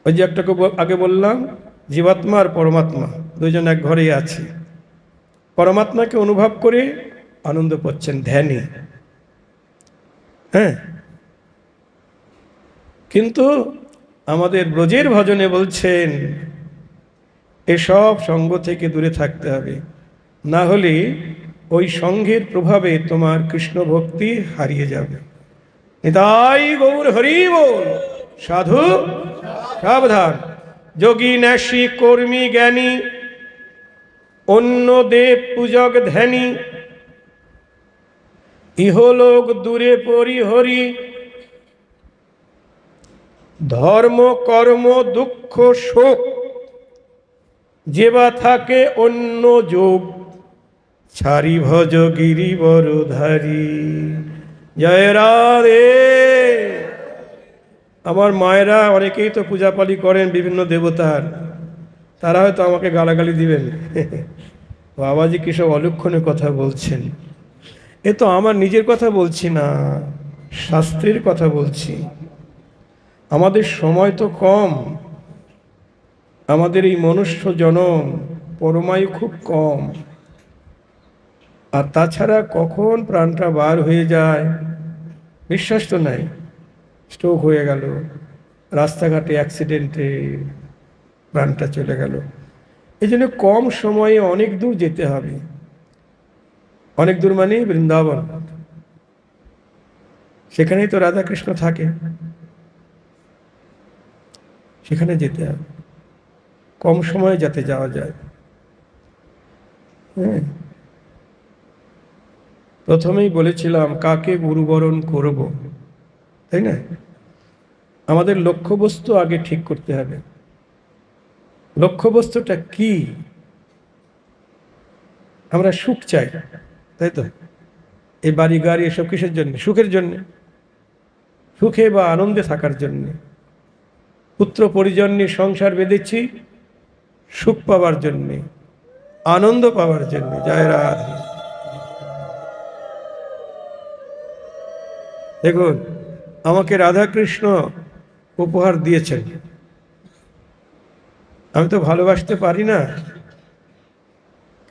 ওই যে একটাকে আগে বললাম, জীবাত্মা আর পরমাত্মা দুজন এক ঘরেই আছে। পরমাত্মাকে অনুভব করে আনন্দ পাচ্ছেন ধ্যানে। হ্যাঁ, কিন্তু আমাদের ব্রজের ভজনে বলছেন এসব সঙ্গ থেকে দূরে থাকতে হবে, না হলে ওই সঙ্গের প্রভাবে তোমার কৃষ্ণ ভক্তি হারিয়ে যাবে। নিতাই গৌর হরি বল। সাধু সাবধান, যোগী ন্যাসী কর্মী জ্ঞানী, অন্য দেব পূজক ধ্যানী, ইহলোক দূরে পরিহরি, ধর্ম কর্ম দুঃখ শোক, যেবা থাকে অন্য যোগ, ছাড়ি ভজ গিরিবরধারী। জয় রাধে। আমার মায়েরা অনেকেই তো পূজাপালি করেন বিভিন্ন দেবতার, তারা হয়তো আমাকে গালাগালি দিবেন, বাবাজি কিসব অলক্ষণের কথা বলছেন। এ তো আমার নিজের কথা বলছি না, শাস্ত্রের কথা বলছি। আমাদের সময় তো কম, আমাদের এই মনুষ্য জনম পরমায়ু খুব কম, আর তাছাড়া কখন প্রাণটা বার হয়ে যায় বিশ্বাস তো নাই। স্ট্রোক হয়ে গেল, রাস্তাঘাটে অ্যাক্সিডেন্টে প্রাণটা চলে গেল। এই জন্য কম সময়ে অনেক দূর যেতে হবে। অনেক দূর মানে বৃন্দাবন, সেখানেই তো রাধাকৃষ্ণ থাকে, সেখানে যেতে হবে, কম সময়ে যাতে যাওয়া যায়। হ্যাঁ, প্রথমেই বলেছিলাম কাকে গুরুবরণ করব, তাই না? আমাদের লক্ষ্যবস্তু আগে ঠিক করতে হবে। লক্ষ্যবস্তুটা কি? আমরা সুখ চাই, তাই তো? এই বাড়ি গাড়ি এসব কিসের জন্য? সুখের জন্য, সুখে বা আনন্দে থাকার জন্য। পুত্র পরিজন নিয়ে সংসার বেঁধেছি সুখ পাওয়ার জন্যে, আনন্দ পাওয়ার জন্য। জয় রাধে। দেখুন, আমাকে রাধাকৃষ্ণ উপহার দিয়েছেন, আমি তো ভালোবাসতে পারি না,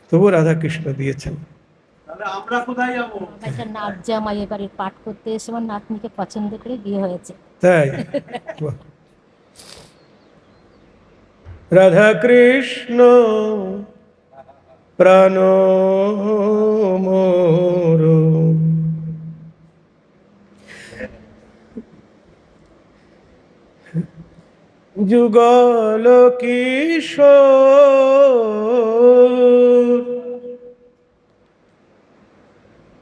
তবু রাধাকৃষ্ণ দিয়েছেন। আমরা কোথায় যাবো? একটা নাচ জামাই এবারে পাঠ করতে এসে আমার নাতনিকে পছন্দ করে বিয়ে হয়েছে। তাই? রাধাকৃষ্ণ প্রাণ মোর, যুগল কিশোর।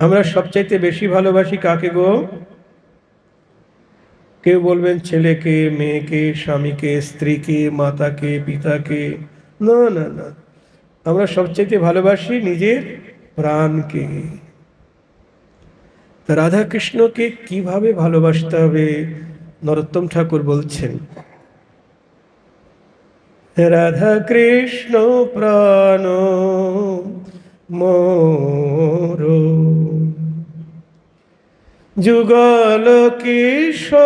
আমরা সবচাইতে বেশি ভালোবাসি কাকে গো? কেউ বলবেন ছেলেকে, মেয়েকে, স্বামীকে, স্ত্রীকে, মাতাকে, পিতাকে। না না না, আমরা সবচাইতে ভালোবাসি নিজের প্রাণকে। রাধাকৃষ্ণকে কিভাবে ভালোবাসতে হবে নরোত্তম ঠাকুর বলছেন, রাধা কৃষ্ণ প্রাণ মোর, যুগল কিশোর,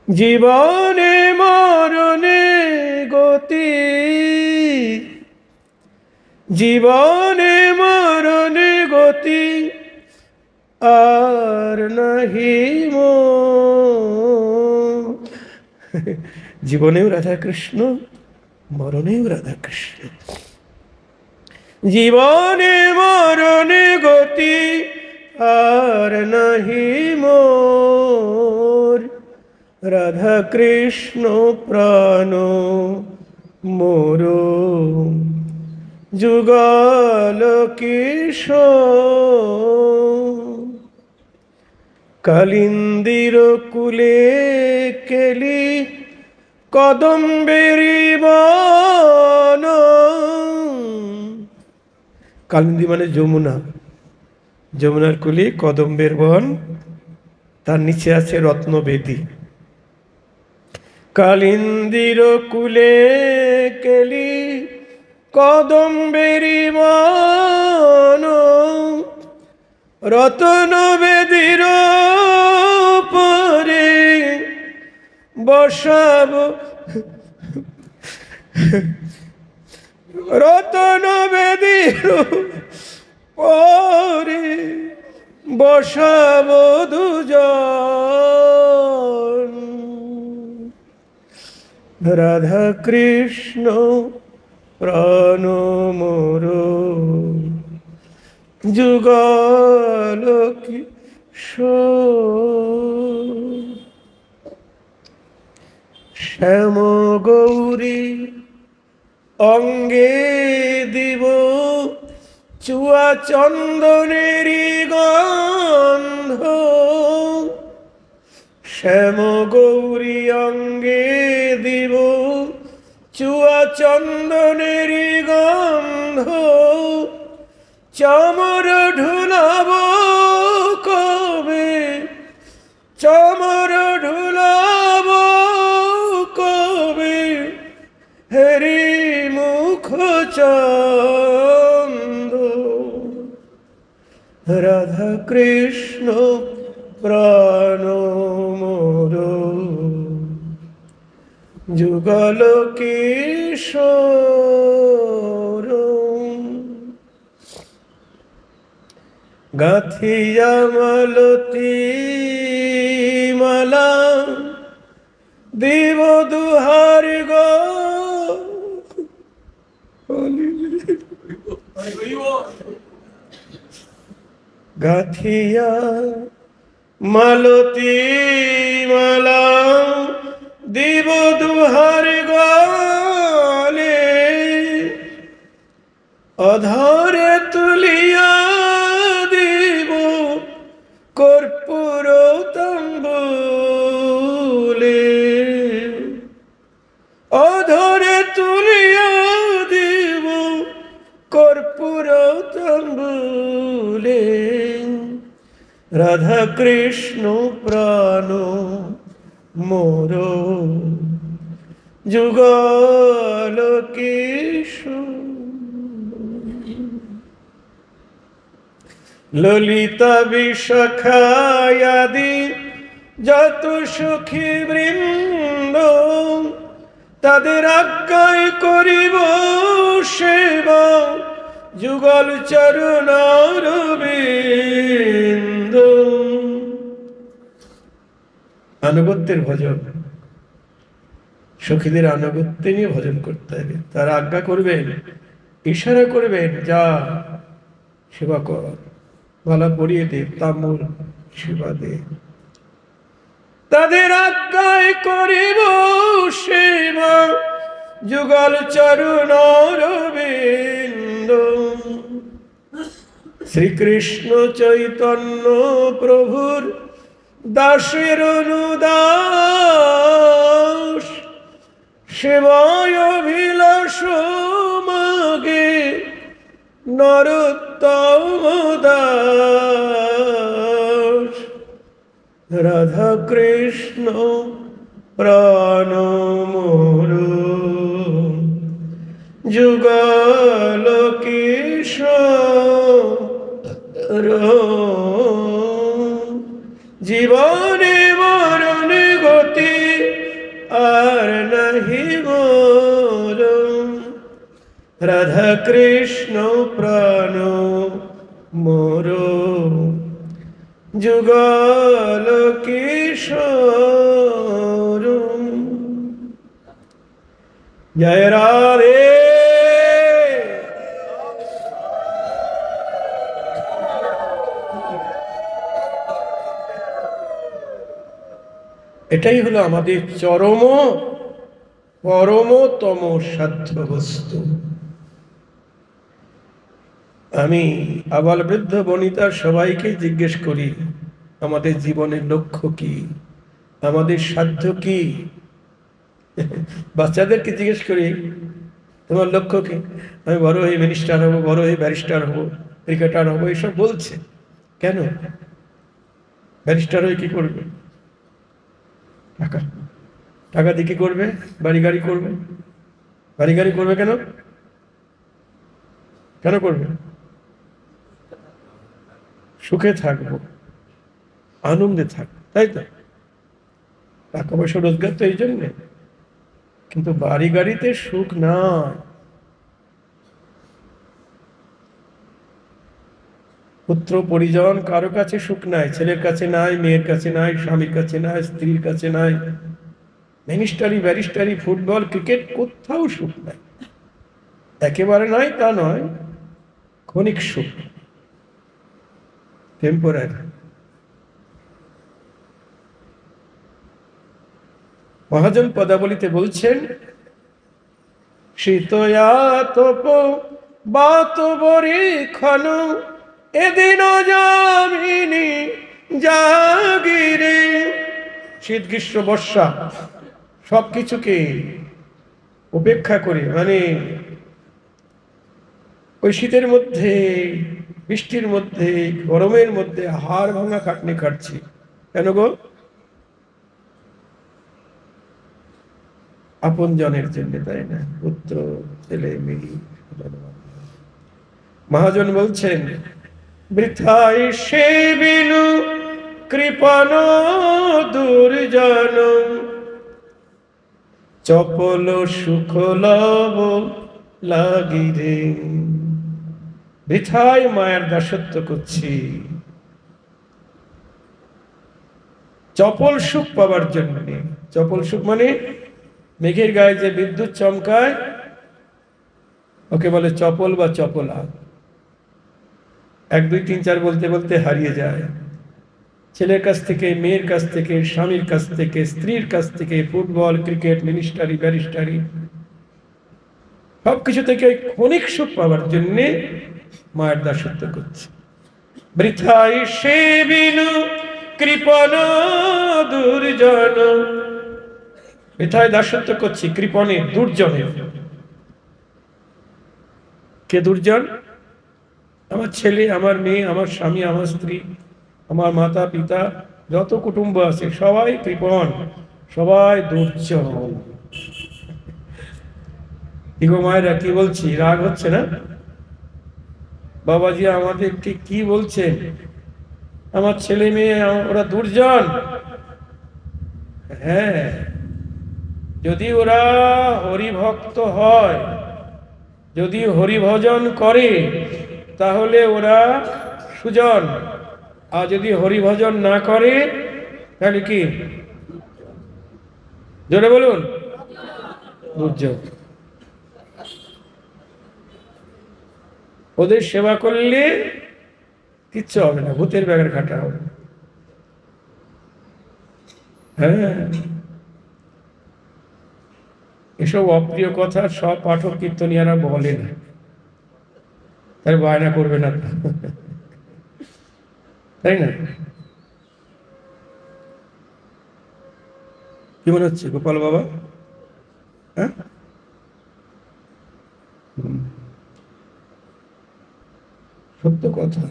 জীবনে মরণে গতি, জীবনে মরণে গতি, আর নাহি মোর। জীবনেও রাধাকৃষ্ণ, মরণেও রাধাকৃষ্ণ। জীবনে মরণে গতি, আর নাহি মোর, রাধা কৃষ্ণ প্রাণ মোর, যুগল কিশোর। কালিন্দির কুলে কেলি কদম্বেরি বন। কালিন্দী মানে যমুনা, যমুনার কুলি কদম্বের বন, তার নিচে আছে রত্নবেদী। কালিন্দির কুলে কেলি কদম্বেরি বন, রত্নবেদীর পরে বসাব, রত্নবেদীর পরে বসাব দুজন, রাধা কৃষ্ণ প্রাণ মোর যুগল কিশোর। শ্যাম গৌরী অঙ্গে দিব চুয়া চন্দনেরই গন্ধ, শ্যাম গৌরী অঙ্গে দিব চুয়া চন্দনেরই গন্ধ, চামর ঢুলাব কবে, চামর ঢুলাব কবে, হেরি মুখ চন্দ, রাধা কৃষ্ণ প্রাণ মোর যুগল কিশোর। গাথিয়া মালতী মালা দিব দুহার গো, গাথিয়া মালতী মালা দিব দুহার গলে, অধরে তুলিয়া দিব কর্পূর তাম্বুলে, অধরে তুলিয়া দিব কর্পূর তাম্বুলে, রাধা কৃষ্ণ প্রাণ মোর যুগল কিশোর। ললিতা বিশাখায়াদি যত সখী বৃন্দ, তাদের আজ্ঞায় করিব সেবা যুগল চরণারবিন্দ। আনুগত্যের ভজন, সখীদের আনুগত্য নিয়ে ভজন করতে হবে। তারা আজ্ঞা করবেন, ইশারা করবেন, যা সেবা কর, মালা পরিয়ে দে, তাম্বুল সেবা দে। তাদের আজ্ঞায় করিব সেবা যুগল চরণারবিন্দ। শ্রীকৃষ্ণ চৈতন্য প্রভুর দাসের অনুদাস, সেবায় অভিলাষ মাগে নরোত্তম দাস। রাধা কৃষ্ণ প্রাণ মোর যুগল কিশোর। জীবনে মরণে গতি আর নাহি মোর, রাধা কৃষ্ণ প্রাণ মোর যুগল কিশোর। জয় রাধে। এটাই হলো আমাদের পরমতম সাধ্য বস্তু। আমি আবাল বৃদ্ধ বনিতা সবাইকে জিজ্ঞেস করি, আমাদের জীবনের লক্ষ্য কি, আমাদের সাধ্য কি? বাচ্চাদেরকে জিজ্ঞেস করি, তোমার লক্ষ্য কি? আমি বড় হয়ে মিনিস্টার হব, বড় হয়ে ব্যারিস্টার হব, ক্রিকেটার হব, এসব বলছে। কেন? ব্যারিস্টার হয়ে কি করবে? টাকা টাকা দিয়ে কি করবে? বাড়ি গাড়ি করবে। বাড়ি গাড়ি করবে কেন? কেন করবে? সুখে থাকবো, আনন্দে থাকবো, তাই তো? টাকা পয়সা রোজগার তো এই জন্যে। কিন্তু বাড়ি গাড়িতে সুখ নাই। পুত্র পরিজন কারো কাছে সুখ নাই, ছেলের কাছে নাই, মেয়ের কাছে নাই, স্বামীর কাছে নাই, স্ত্রীর কাছে নাই। মিনিস্টারি, ব্যারিস্টারি, ফুটবল, ক্রিকেট, কোথাও সুখ নাই। একেবারে নাই তা নয়, ক্ষণিক সুখ, টেম্পোরারি। মহাজন পদাবলিতে বলছেন, শীতয়া তপ বাত বরিক্ষণ এদিন যামিনী জাগিরে। শীত গ্রীষ্ম বর্ষা সবকিছুকে উপেক্ষা করে, মানে ওই শীতের মধ্যে, বৃষ্টির মধ্যে, গরমের মধ্যে হাড় ভাঙা খাটনি কাটছি। কেন গো? আপন জনের জন্য, তাই না? পুত্র, ছেলে, মেয়ে। মহাজন বলছেন, বৃথায় সে বিনু কৃপণ দুর্জন চপল সুখ লব লাগিরে। বৃথায় মায়ের দাসত্ব করছি চপল সুখ পাবার জন্য। চপল সুখ মানে মেঘের গায়ে যে বিদ্যুৎ চমকায় ওকে বলে চপল বা চপলা। 1 2 3 4 বলতে বলতে হারিয়ে যায়। ছেলের কাছ থেকে, মেয়ের কাছ থেকে, স্বামীর কাছ থেকে, স্ত্রীর কাছ থেকে, ফুটবল, ক্রিকেট, মিনিস্টারি, ব্যারিস্টারি, সবকিছু থেকে ক্ষণিক সুখ পাওয়ার জন্য মায়ের দাসত্ব করছে। বৃথায় সে বিনু কৃপণ দুর্জন। বৃথায় দাসত্ব করছি কৃপণে, দুর্জনে। কে দুর্জন? আমার ছেলে, আমার মেয়ে, আমার স্বামী, আমার স্ত্রী, আমার মাতা পিতা, যত কুটুম্ব আছে সবাই কৃপণ, সবাই দুর্জন। ইগো মায়েরা, কি বলছি? রাগ হচ্ছে না? বাবাজি আমাদের ঠিক কি বলছেন? আমার ছেলে মেয়ে ওরা দুর্জন। হ্যাঁ, যদি ওরা হরিভক্ত হয়, যদি হরিভজন করে, তাহলে ওরা সুজন। আর যদি হরিভজন না করে তাহলে কি? জোরে বলুন, দুর্জন। ওদের সেবা করলে কিচ্ছু হবে না, ভূতের ব্যাগের খাটা হবে। হ্যাঁ, এসব অপ্রিয় কথা সব পাঠক কীর্তনিয়ারা বলে না, তাই বায়না করবে না, তাই না? কি মনে হচ্ছে গোপাল বাবা? হ্যাঁ, সত্য কথা।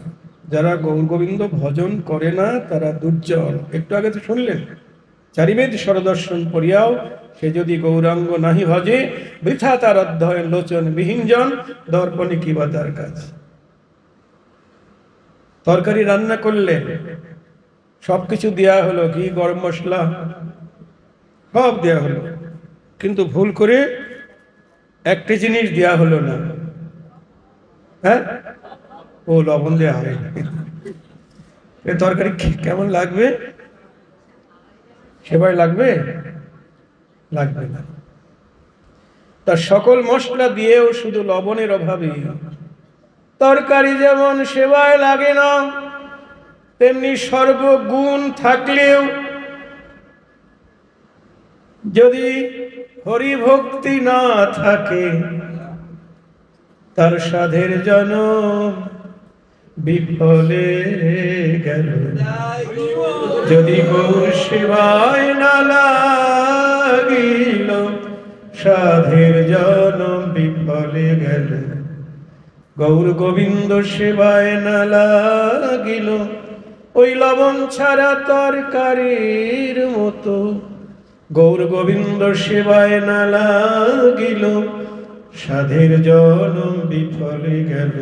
যারা গৌর গোবিন্দ ভজন করে না তারা দুর্জন। একটু আগে তো শুনলেন, চারিবেদ সরদর্শন পড়িয়াও সে যদি গৌরাঙ্গ নাহি ভজে, বৃথা তার অধ্যয়ন লোচন বিহীনজন, দর্পণে কি বা তার কাজ। তরকারি রান্না করলেন, সবকিছু দেয়া হলো, ঘি, গরম মশলা সব দেয়া হলো, কিন্তু ভুল করে একটি জিনিস দেয়া হলো না। হ্যাঁ, ও লবণ দেওয়া হয়। এ তরকারি কেমন লাগবে? সেবায় লাগবে? লাগবে না। তার সকল মশলা দিয়েও শুধু লবণের অভাবে তরকারি যেমন সেবায় লাগে না, তেমনি সর্বগুণ থাকলেও যদি হরিভক্তি না থাকে তার সাধের জনম বিফলে গেল। যদি গৌর সেবায় না লাগিল সাধের জনম বিফলে গেল। গৌর গোবিন্দ সেবায় না লাগিল ওই লবণ ছাড়া তরকারির মতো, গৌর গোবিন্দ সেবায় না লাগিল সাধের জনম বিফলে গেল।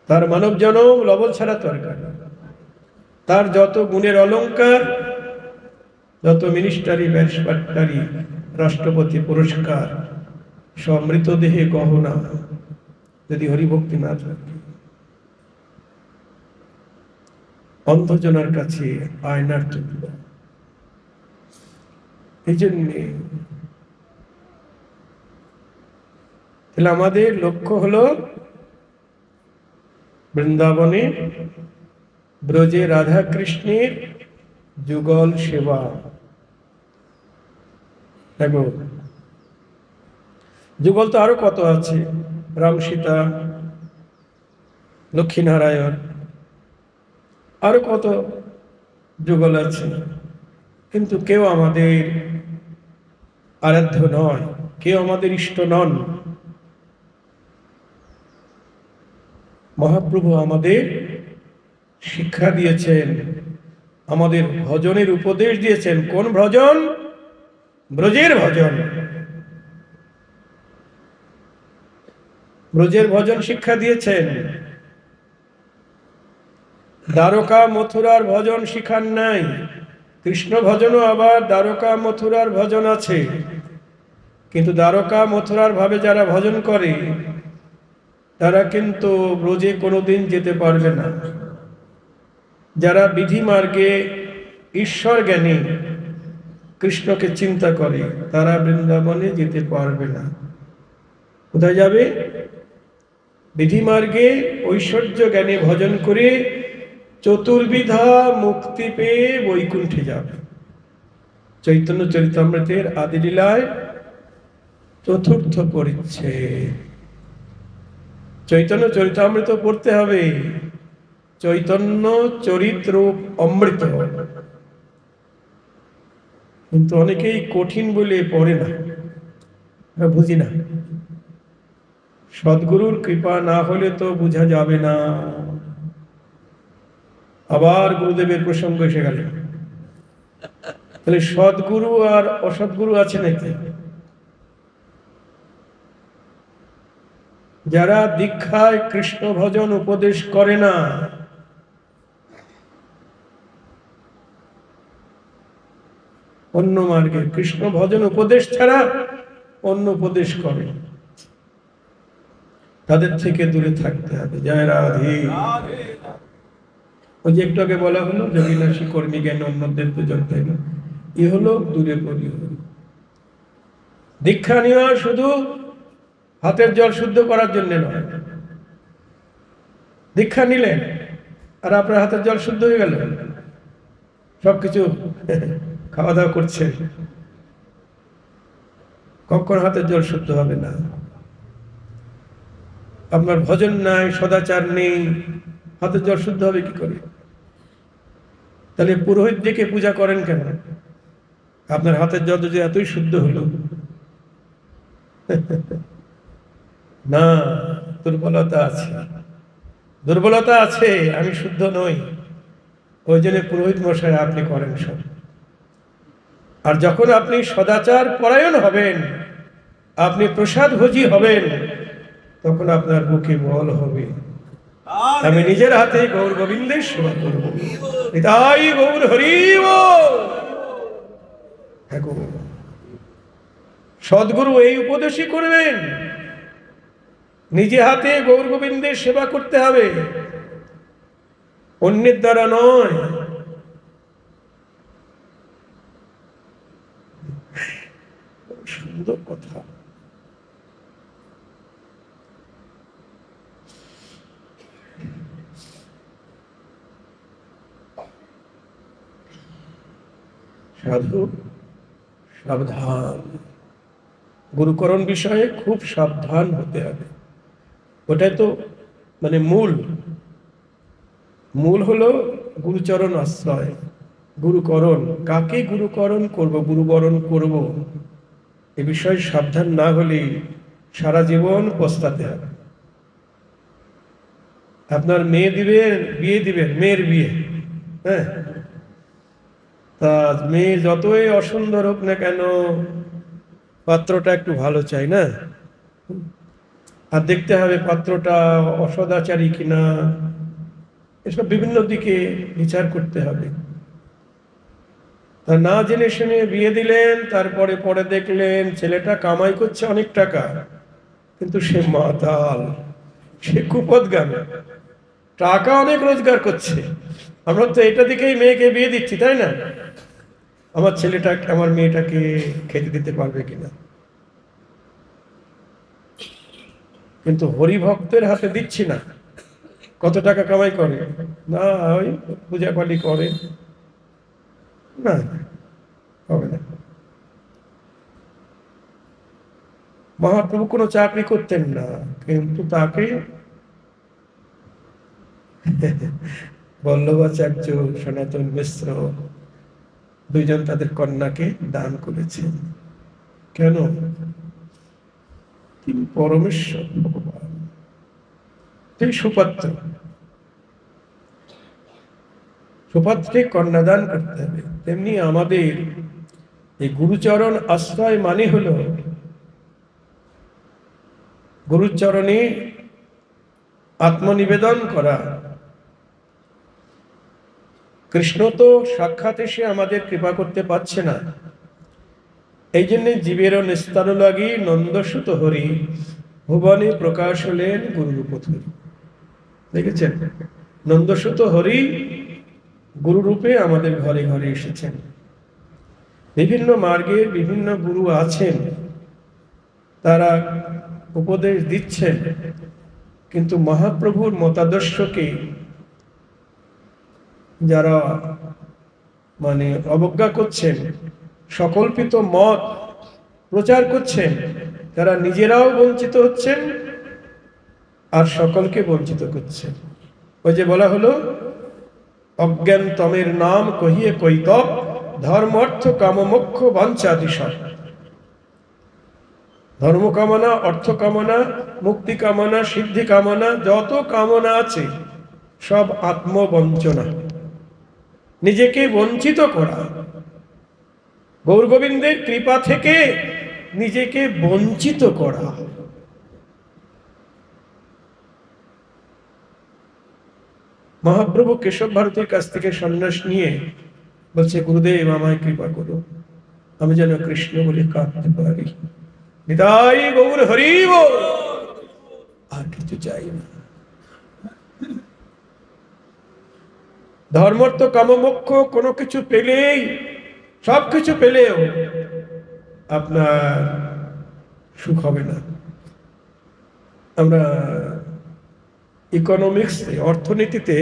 তার মানব জনম লবণ ছাড়া তরকারি, তার যত গুণের অলংকার, যত মিনিস্টারি ব্যারিস্টারি রাষ্ট্রপতি পুরস্কার, সব মৃতদেহে গহনা, যদি হরিভক্তি না থাকে। অন্ধজনের কাছে আয়নার তুল্য। এই জন্যে তাহলে আমাদের লক্ষ্য হলো বৃন্দাবনে ব্রজে রাধা কৃষ্ণের যুগল সেবা। দেখো যুগল তো আরো কত আছে, রাম সীতা, লক্ষ্মীনারায়ণ, আরো কত যুগল আছে, কিন্তু কেউ আমাদের আরাধ্য নয়, কেউ আমাদের ইষ্ট নন। মহাপ্রভু আমাদের শিক্ষা দিয়েছেন, আমাদের ভজনের উপদেশ দিয়েছেন। কোন ভজন? ব্রজের ভজন। ব্রজের ভজন শিক্ষা দিয়েছেন। দ্বারকা মথুরার ভজন শিখান নাই। কৃষ্ণ ভজনও আবার দ্বারকা মথুরার ভজন আছে, কিন্তু দ্বারকা মথুরার ভাবে যারা ভজন করে তারা কিন্তু ব্রজে কোনোদিন যেতে পারবে না। যারা বিধি মার্গে ঈশ্বর জ্ঞানী, কৃষ্ণকে চিন্তা করে, তারা বৃন্দাবনে যেতে পারবে না। কোথায় যাবে? বিধি মার্গে ঐশ্বর্য জ্ঞানে ভজন করে চতুর্বিধা মুক্তি পেয়ে বৈকুণ্ঠে যাবে। চৈতন্য চরিতামৃতের আদি লীলায় ৪র্থ পরিচ্ছেদ। চৈতন্য চরিতামৃত পড়তে হবে, চৈতন্য চরিত্র অমৃত। কিন্তু অনেকেই কঠিন বলে পড়ে না, বুঝি না। সদ্গুরুর কৃপা না হলে তো বোঝা যাবে না। আবার গুরুদেবের প্রসঙ্গ এসে গেল। তাহলে সদ্গুরু আর অসৎগুরু আছে নাকি? যারা দীক্ষায় কৃষ্ণ ভজন উপদেশ করে না, অন্য মার্গে কৃষ্ণ ভজন উপদেশ ছাড়া অন্য উপদেশ করে, তাদের থেকে দূরে থাকতে হবে। জয় রাধে। ওই যে একটু আগে বলা হলো যে বিনাশী কর্মী জ্ঞান অন্যদের দুজন তাই না, এ হলো দূরে পড়ি। দীক্ষা নেওয়া শুধু হাতের জল শুদ্ধ করার জন্য নয়। দীক্ষা নিলেন আর আপনার হাতের জল শুদ্ধ হয়ে গেল, সবকিছু খাওয়া দাওয়া করছেন, কখন হাতের জল শুদ্ধ হবে না। আপনার ভজন নাই, সদাচার নেই, হাতের জল শুদ্ধ হবে কি করে? তাহলে পুরোহিত ডেকে পূজা করেন কেন? আপনার হাতের জল যদি এতই শুদ্ধ হলো না, দুর্বলতা আছে, দুর্বলতা আছে, আমি শুদ্ধ নই। ওই জন্য পুরোহিত মশাই আপনি করেন সব। আর যখন আপনি সদাচার পরায়ণ হবেন, আপনি প্রসাদ ভোজী হবেন, তখন আপনার বুকে বল হবে, আমি নিজের হাতে গৌর গোবিন্দের সেবা করব। তাই গৌর হরি বল। সদ্গুরু এই উপদেশই করবেন, নিজে হাতে গৌর গোবিন্দের সেবা করতে হবে, অন্যের দ্বারা নয়। সুন্দর কথা। সাধু সাবধান, গুরুকরণ বিষয়ে খুব সাবধান হতে হবে। ওটাই তো মানে মূল হলো গুরুচরণ আশ্রয়। গুরুকরণ, কাকে গুরুকরণ করব, গুরুবরণ করব, এ বিষয়ে সাবধান না হলে সারা জীবন পস্তাতে হবে। আপনার মেয়ে দিবেন, বিয়ে দিবেন, মেয়ের বিয়ে, হ্যাঁ, তা মেয়ে যতই অসুন্দর হোক না কেন, পাত্রটা একটু ভালো চাই না? আর দেখতে হবে পাত্রটা অসদাচারী কিনা, এসব বিভিন্ন দিকে বিচার করতে হবে। তা না জেনে শুনে বিয়ে দিলেন, তারপরে পরে দেখলেন ছেলেটা কামাই করছে অনেক টাকা, কিন্তু সে মাতাল, সে কুপথগামী, টাকা অনেক রোজগার করছে। আমরা তো এটা দিকেই মেয়েকে বিয়ে দিচ্ছি, তাই না? আমার ছেলেটা, আমার মেয়েটাকে খেতে দিতে পারবে কিনা। কিন্তু হরিভক্তের হাতে দিচ্ছি না। কত টাকা কামাই করে না, ওই পূজা পালি করে না, হবে না। মহাপ্রভু কোনো চাকরি করতেন না, কিন্তু তাকে বল্লভাচার্য, সনাতন মিশ্র দুইজন তাদের কন্যাকে দান করেছেন। কেন? তিনি পরমেশ্বর ভগবান, তিনি সুপাত্র, সুপাত্রে কন্যাদান করতে হবে। তেমনি আমাদের এই গুরুচরণ আশ্রয় মানে হলো গুরুচরণে আত্মনিবেদন করা। কৃষ্ণ তো সাক্ষাৎ এসে আমাদের কৃপা করতে পারছে না, এই জন্য জীবেরও নিস্তার লাগি নন্দসুত হরি ভুবনে প্রকাশ হলেন গুরুরূপ ধরি। দেখেছেন, নন্দসুত হরি গুরুরূপে আমাদের ঘরে ঘরে এসেছেন। বিভিন্ন মার্গের বিভিন্ন গুরু আছেন, তারা উপদেশ দিচ্ছেন, কিন্তু মহাপ্রভুর মতাদর্শকে যারা মানে অবজ্ঞা করছেন, সকল্পিত মত প্রচার করছেন, তারা নিজেরাও বঞ্চিত হচ্ছেন আর সকলকে বঞ্চিত করছেন। ওই যে বলা হলো, অজ্ঞান তমের নাম কহিয়ে কৈতব ধর্ম অর্থ কাম মোক্ষ বাঞ্ছাদি সব। ধর্ম কামনা, অর্থ কামনা, মুক্তি কামনা, সিদ্ধি কামনা, যত কামনা আছে সব আত্মবঞ্চনা, নিজেকে বঞ্চিত করা। গৌর গোবিন্দের কৃপা থেকে নিজেকে বঞ্চিত করা। মহাপ্রভু কেশব ভারতীর কাছ থেকে সন্ন্যাস নিয়ে বলছে, গুরুদেব আমায় কৃপা করো, আমি যেন কৃষ্ণ বলে কাঁদতে পারি। নিতাই গৌর হরি বল, আর কিছু চাই না। ধর্মার্থ কাম মোক্ষ কোনো কিছু পেলেই, সব কিছু পেলেও আপনার সুখ হবে না। আমরা ইকোনমিক্স, অর্থনীতিতে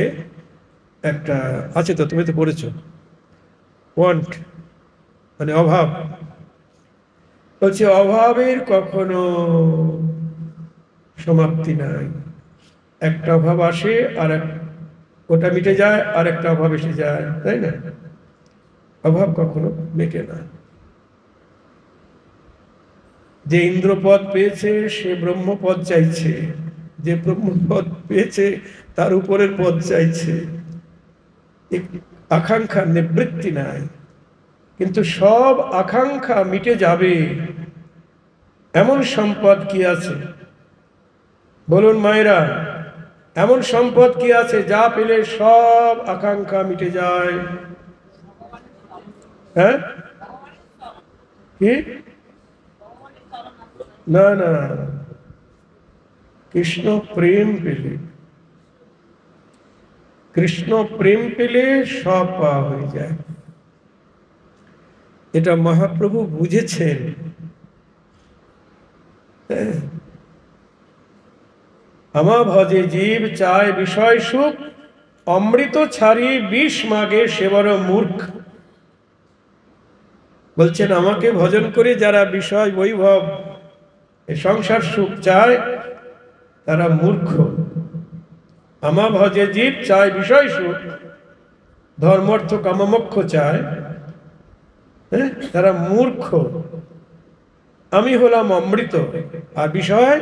একটা আছে, তো তুমি তো পড়েছো, ওয়ান্ট মানে অভাব। বলছে অভাবের কখনো সমাপ্তি নাই। একটা অভাব আসে আর ওটা মিটে যায়, আর একটা অভাব এসে যায়, তাই না? অভাব কখনো মেটে না। যে ইন্দ্রপদ পেয়েছে সে ব্রহ্মপদ চাইছে, যে ব্রহ্মপদ পেয়েছে তার উপরের পদ চাইছে। আকাঙ্ক্ষা নিবৃত্তি নাই, কিন্তু সব আকাঙ্ক্ষা মিটে যাবে এমন সম্পদ কি আছে? বলুন মায়েরা, এমন সম্পদ কি আছে যা পেলে সব আকাঙ্ক্ষা মিটে যায়? হ্যাঁ, কি? না না, কৃষ্ণ প্রেম পেলে, কৃষ্ণ প্রেম পেলে সব পাওয়া হয়ে যায়। এটা মহাপ্রভু বুঝেছেন। আমা ভজে জীব চায় বিষয় সুখ, অমৃত ছাড়ি বিষ মাগে সে বড় মূর্খ। বলছেন আমাকে ভজন করে যারা বিষয় বৈভব, সংসার সুখ চায়, তারা মূর্খ। আমা ভজে জীব চায় বিষয় সুখ, ধর্ম অর্থ কাম মোক্ষ চায়, তারা মূর্খ। আমি হলাম অমৃত, আর বিষয়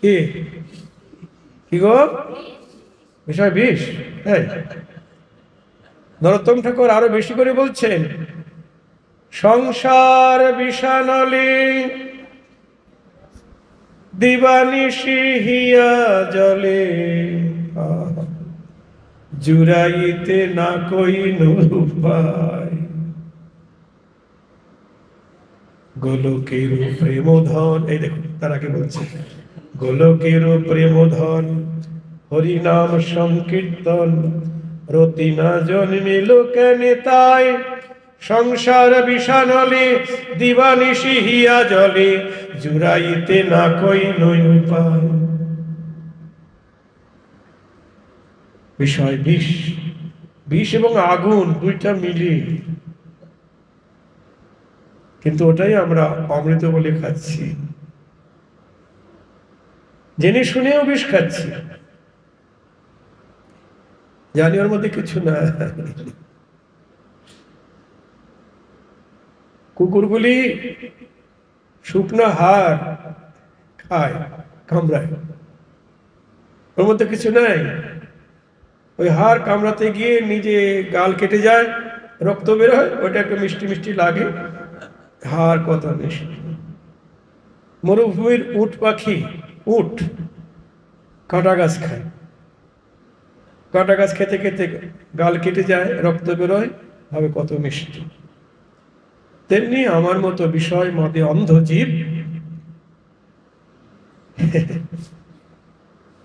কি? কি গো, বিষয় বিষ। হ্যাঁ, নরোত্তম ঠাকুর আরো বেশি করে বলছেন, সংসার বিষানলে দিবানিশি হিয়া জলে, জুড়াইতে না কইনো উপায়। গোলকের প্রেমধন, এই দেখুন তার আগে বলছে, গোলকের প্রেমধন হরিনাম সংকীর্তন, রতি না জন্মিল কেন তাই, সংসার বিষানলে দিবানিশি হিয়া জলে, জুড়াইতে না কইনো উপায়। বিষয় বিষ, বিষ এবং আগুন দুইটা মিলিয়ে, কিন্তু ওটাই আমরা অমৃত বলে খাচ্ছি, জেনে শুনেও বিষ খাচ্ছি, জানি ওর মধ্যে কিছু না। কুকুরগুলি শুকনো হাড় খায়, কামড়ায়, ওর মধ্যে কিছু নাই। ওই হাড় কামড়াতে গিয়ে নিজে গাল কেটে যায়, রক্ত বের হয়, ওটা একটু মিষ্টি মিষ্টি লাগে, হাড় কত মিষ্টি। মরুভূমির উট পাখি, উট কাঁটা গাছ খায়, কাঁটা গাছ খেতে খেতে গাল কেটে যায়, রক্ত বেরোয়, ভাবে কত মিষ্টি। তেমনি আমার মতো বিষয় মদে অন্ধ জীব,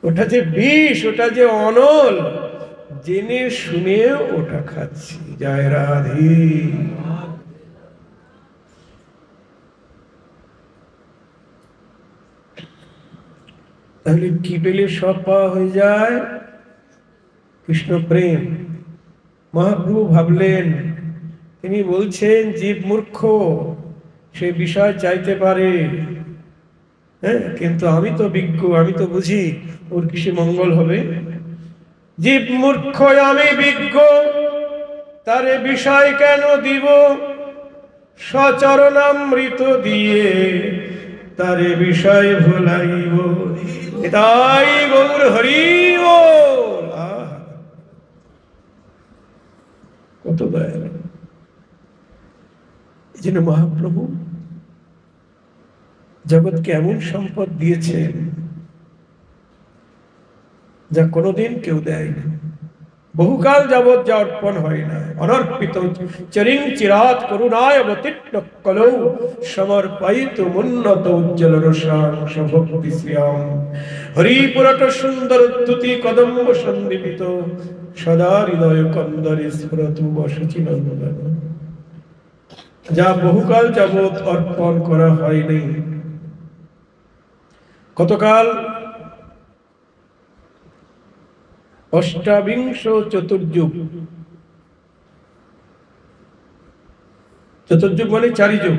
ওটা যে বিষ, ওটা যে অনল, জেনে শুনেও ওটা খাচ্ছি। জয় রাধে। তাহলে কি পেলে সব পাওয়া হয়ে যায়? কৃষ্ণ প্রেম। মহাপ্রভু ভাবলেন, তিনি বলছেন জীব মূর্খ, সে বিষয় চাইতে পারে, হ্যাঁ, কিন্তু আমি তো বিজ্ঞ, আমি তো বুঝি ওর কিসে মঙ্গল হবে। জীব মূর্খ আমি বিজ্ঞ, তারে বিষয় কেন দিব, সচরণামৃত দিয়ে তারে বিষয় ভুলাইব। তাই গৌর হরি বল। কত দয়া। এই জন্য মহাপ্রভু জগৎকে এমন সম্পদ দিয়েছেন যা কোনোদিন কেউ দেয় না, বহুকাল যাবৎ যা অর্পণ হয় না। অনর্পিত চরিং চিরাত করুণায় অবতীর্ণ কলৌ, সমর্পয়িত মুন্নত উজ্জ্বল রসাংশ ভক্তি শ্রিয়াম। হরিপুরট সুন্দর উদ্ধতি কদম্ব সন্দীপিত, সদা হৃদয় কন্দরে স্ফুরতু বসচি নন্দন। যা বহুকাল যাবৎ অর্পণ করা হয়নি। কতকাল? অষ্টাবিংশ চতুর্যুগ। চতুর্যুগ মানে 4 যুগ,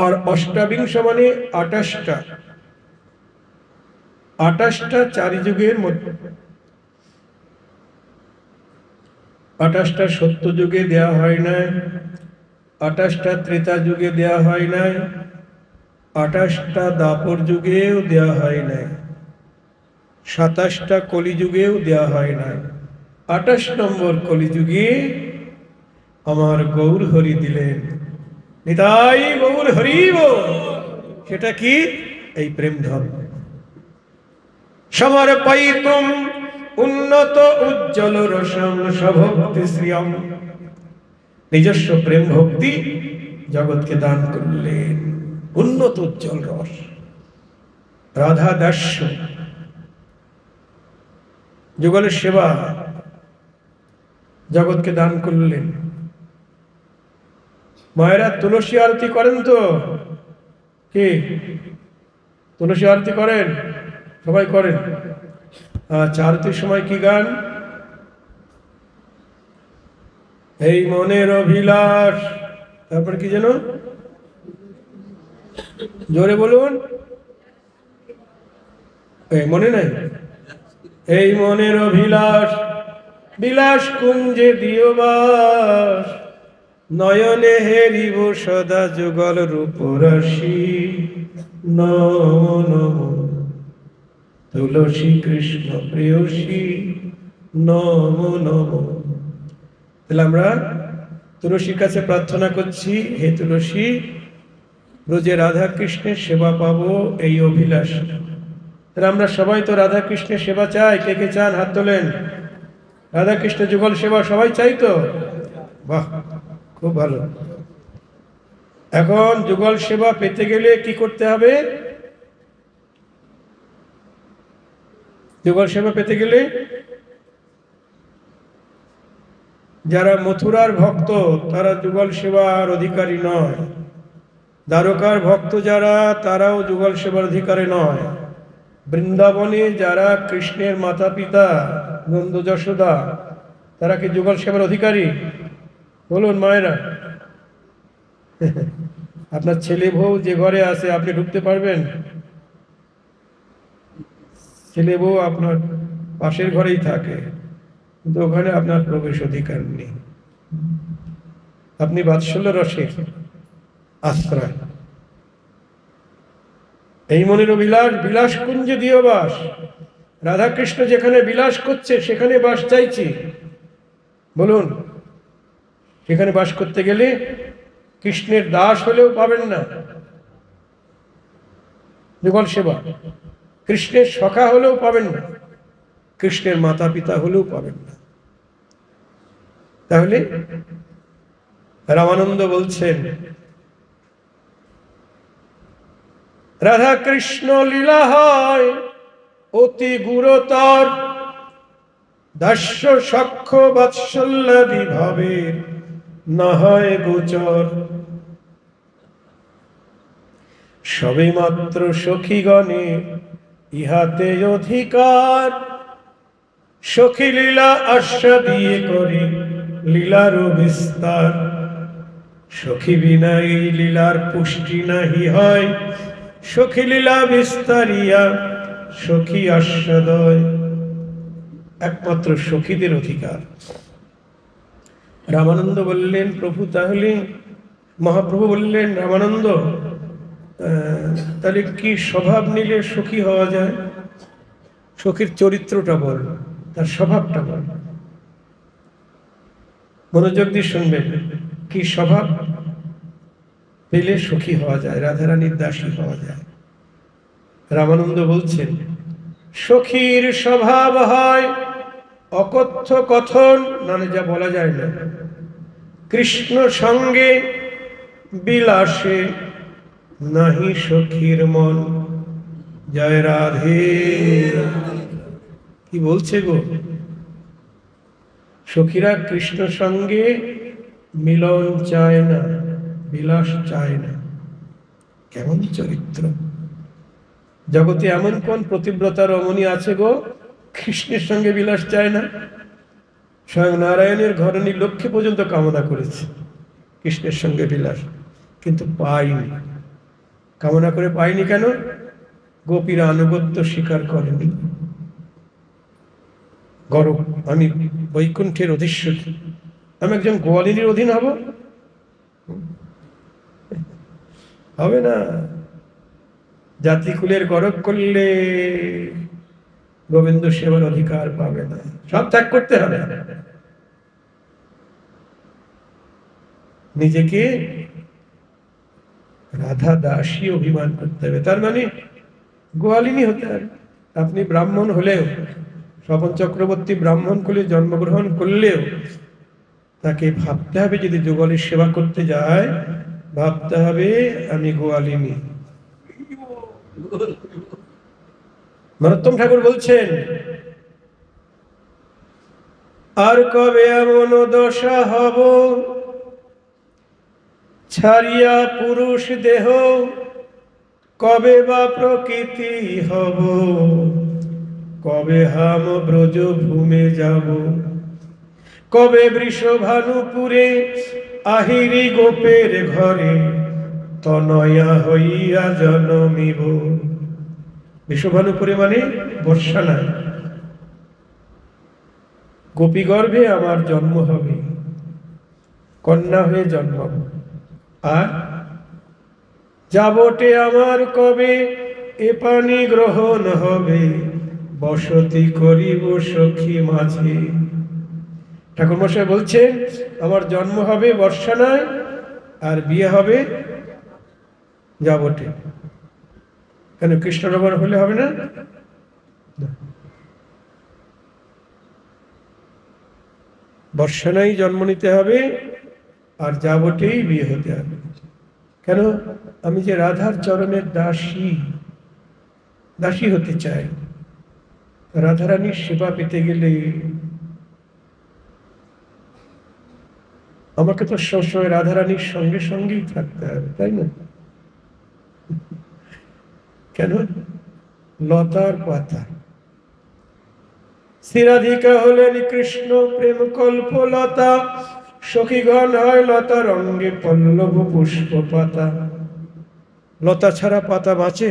আর অষ্টাবিংশ মানে 28টা। 28টা 4 যুগের মধ্যে। 28টা সত্য যুগে দেয়া হয় নাই, 28টা ত্রেতা যুগে দেয়া হয় নাই, 28টা দাপর যুগেও দেয়া হয় নাই, 27টা কলিযুগেও দেয়া হয় নাই। 28 নম্বর কলিযুগে আমার গৌর হরি দিলেন। নিতাই গৌর হরি বল। সেটা কি? এই প্রেম ধন। সমর্পয়িতুম উন্নত উজ্জ্বল রসম সভক্তি শ্রিয়ম। নিজস্ব প্রেম ভক্তি জগৎকে দান করলেন, উন্নত উজ্জ্বল রস, রাধা দাস্য, যুগলের সেবা জগৎকে দান করলেন। মায়েরা তুলসী আরতি করেন তো? কি তুলসী আরতি করেন? সবাই করেন। আচ্ছা, আরতির সময় কি গান? এই মনের অভিলাষ, তারপর কি যেন, জোরে বলুন, মনে নাই? এই মনের অভিলাষ বিলাস কুঞ্জে দিও বাস, নয়নে হেরিব সদা যুগল রূপরাশি। নম নম তুলসী কৃষ্ণ প্রেয়সী নমো নমো। তাহলে আমরা তুলসীর কাছে প্রার্থনা করছি, হে তুলসী, রোজে রাধা কৃষ্ণের সেবা পাবো এই অভিলাষ। তাহলে আমরা সবাই তো রাধা কৃষ্ণের সেবা চাই। কে কে চান হাত তোলেন? রাধা কৃষ্ণ যুগল সেবা সবাই চাই তো? বাহ, খুব ভালো। এখন যুগল সেবা পেতে গেলে কি করতে হবে? যুগল সেবা পেতে গেলে যারা মথুরার ভক্ত তারা যুগল সেবার অধিকারী নয়, দ্বারকার ভক্ত যারা তারাও যুগল সেবার অধিকারী নয়, বৃন্দাবনে যারা কৃষ্ণের মাতা পিতা নন্দ যশোদা তারা কি যুগল সেবার অধিকারী? বলুন মায়েরা। আপনার ছেলে বউ যে ঘরে আছে আপনি ঢুকতে পারবেন? ছেলে বউ আপনার পাশের ঘরেই থাকে, কিন্তু ওখানে আপনার প্রবেশ অধিকার নেই। আপনি বাৎসল্য রসের আশ্রয়। এই মনের অভিলাষ বিলাস কুঞ্জে দিও বাস। রাধাকৃষ্ণ যেখানে বিলাস করছে সেখানে বাস চাইছি। বলুন, সেখানে বাস করতে গেলে কৃষ্ণের দাস হলেও পাবেন না যুগল সেবা, কৃষ্ণের সখা হলেও পাবেন না, কৃষ্ণের মাতা পিতা হলেও পাবেন না। তাহলে রামানন্দ বলছেন, রাধা কৃষ্ণ লীলা হয় অতি গুরুতর, দাস্য সখ্য বাৎসল্যাদি ভাবের না হয় গোচর। সবে মাত্র সখীগণে ইহাতে অধিকার, সখী লীলা আস্বাদিয়ে করে লীলারও বিস্তার। সখী বিনা এই লীলার পুষ্টি নাহি হয়, সখী লীলা বিস্তারিয়া সখী আস্বাদয়। একমাত্র সখীদের অধিকার। রামানন্দ বললেন, প্রভু তাহলে, মহাপ্রভু বললেন, রামানন্দ তাহলে কি স্বভাব নিলে সখী হওয়া যায়? সখীর চরিত্রটা বল, তার স্বভাবটা বল। মনোযোগ দিয়ে শুনবেন, কি স্বভাব পেলে সখী হওয়া যায়, রাধারানীর দাসী হওয়া যায়। রামানন্দ বলছেন, সখীর স্বভাব হয় অকথ্য কথন, মানে যা বলা যায় না, কৃষ্ণ সঙ্গে বিলাসে নাহি সখীর মন। জয় রাধে। কি বলছে গো? সখীরা কৃষ্ণ সঙ্গে মিলন চায় না, বিলাস চায় না। কেমন চরিত্র! জগতে এমন কোন প্রতিব্রতা রমণী আছে গো কৃষ্ণের সঙ্গে বিলাস চায় না? স্বয়ং নারায়ণের ঘরণী লক্ষ্মী পর্যন্ত কামনা করেছে কৃষ্ণের সঙ্গে বিলাস, কিন্তু পায়নি। কামনা করে পায়নি কেন? গোপীরা আনুগত্য স্বীকার করেনি। গর্ব, আমি বৈকুণ্ঠের অধীশ্বরী, আমি একজন গোয়ালিনীর অধীন হব? হবে না। জাতিকুলের গরব করলে গোবিন্দ সেবার অধিকার পাবে না, সব ত্যাগ করতে হবে। নিজেকে রাধা দাসী অভিমান করতে হবে, তার মানে গোয়ালিনী হতে হবে। আপনি ব্রাহ্মণ হলেও, স্বপন চক্রবর্তী ব্রাহ্মণ কুলে জন্মগ্রহণ করলেও তাকে ভাবতে হবে, যদি যুগলের সেবা করতে যায় ভাবতে হবে আমি গোয়ালিনী। নরোত্তম ঠাকুর বলছেন, আর কবে এমন দশা হব, ছাড়িয়া পুরুষ দেহ, কবে বা প্রকৃতি হব, কবে হাম ব্রজ ভূমে যাব, কবে বৃষভানুপুরে আহিরি গোপের ঘরে তনয়া হইয়া জন্মিব। বৃষভানুপুরে মানে বর্ষা নাই, গোপী গর্ভে আমার জন্ম হবে, কন্যা হয়ে জন্মাব। আর যাবটে আমার কবে এ পানি গ্রহণ হবে, বসতি করিব সখী মাঝে। ঠাকুর মশাই বলছেন আমার জন্ম হবে বর্ষানায় আর বিয়ে হবে যাবটে। কেন কৃষ্ণনগর হলে হবে না? বর্ষানায় জন্ম নিতে হবে আর যাবটেই বিয়ে হতে হবে। কেন? আমি যে রাধার চরণের দাসী, দাসী হতে চাই। রাধারানীর সেবা পেতে গেলে আমাকে তো সবসময় রাধারানীর সঙ্গে সঙ্গেই থাকতে হবে, তাই না? কেন? লতার পাতা। শ্রীরাধিকা হলেন কৃষ্ণ প্রেম কল্প লতা, সখীগণ হয় লতার অঙ্গে পল্লব পুষ্প পাতা। লতা ছাড়া পাতা বাঁচে?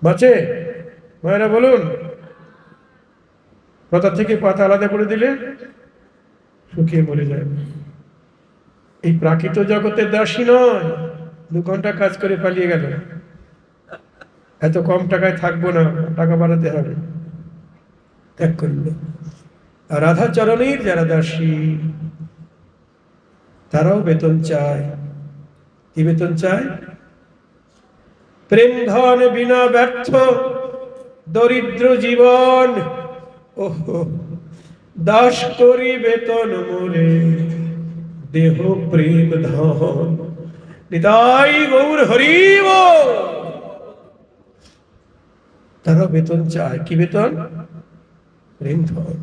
বাঁচে? মায়েরা বলুন, লতা থেকে পাতা আলাদা করে দিলে শুকিয়ে মরে যায়। এই প্রাকৃত জগতের দাসী নয়, 2 ঘন্টা কাজ করে পালিয়ে গেল, এত কম টাকায় থাকবো না, টাকা বাড়াতে হবে, ত্যাগ করলো। আর রাধা চরণের যারা দাসী তারাও বেতন চায়। কি বেতন চায়? প্রেম ধন বিনা ব্যর্থ দরিদ্র জীবন, ওহো দাস করি বেতন মোরে দেহ প্রেম ধন। নিতাই গৌর হরি বল। তারা বেতন চায়। কি বেতন? প্রেম ধন।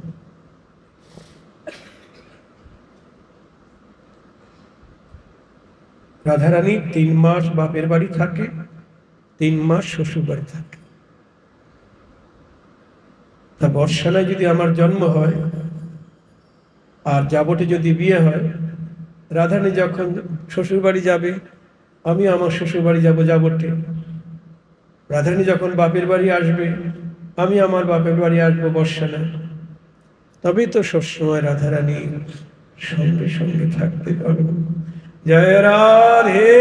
রাধারানী 3 মাস বাপের বাড়ি থাকে, 3 মাস শ্বশুর বাড়ি থাকে। তা বর্ষানায় যদি আমার জন্ম হয় আর যাবটে যদি বিয়ে হয়, রাধারানী যখন শ্বশুর বাড়ি যাবে আমি আমার শ্বশুর বাড়ি যাবো যাবটে। রাধারানী যখন বাপের বাড়ি আসবে আমি আমার বাপের বাড়ি আসবো বর্ষানায়। তবেই তো সবসময় রাধারানী সঙ্গে সঙ্গে থাকতে পারবো। জয় রাধে।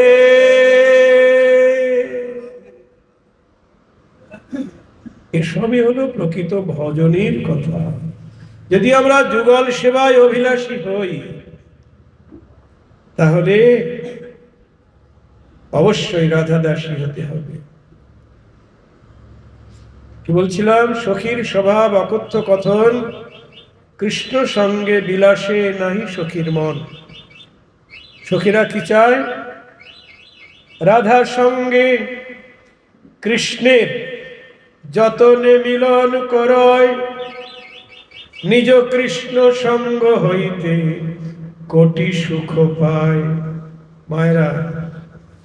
এসবই হলো প্রকৃত ভজনের কথা। যদি আমরা যুগল সেবায় অভিলাষী হই তাহলে অবশ্যই রাধা দাসী হতে হবে। কি বলছিলাম? সখীর স্বভাব অকথ্য কথন, কৃষ্ণ সঙ্গে বিলাসে নাহি সখীর মন। সখীরা কি চায়? রাধার সঙ্গে কৃষ্ণের যতনে মিলন করয়, নিজ কৃষ্ণ সঙ্গ হইতে কোটি সুখ পায়। মায়েরা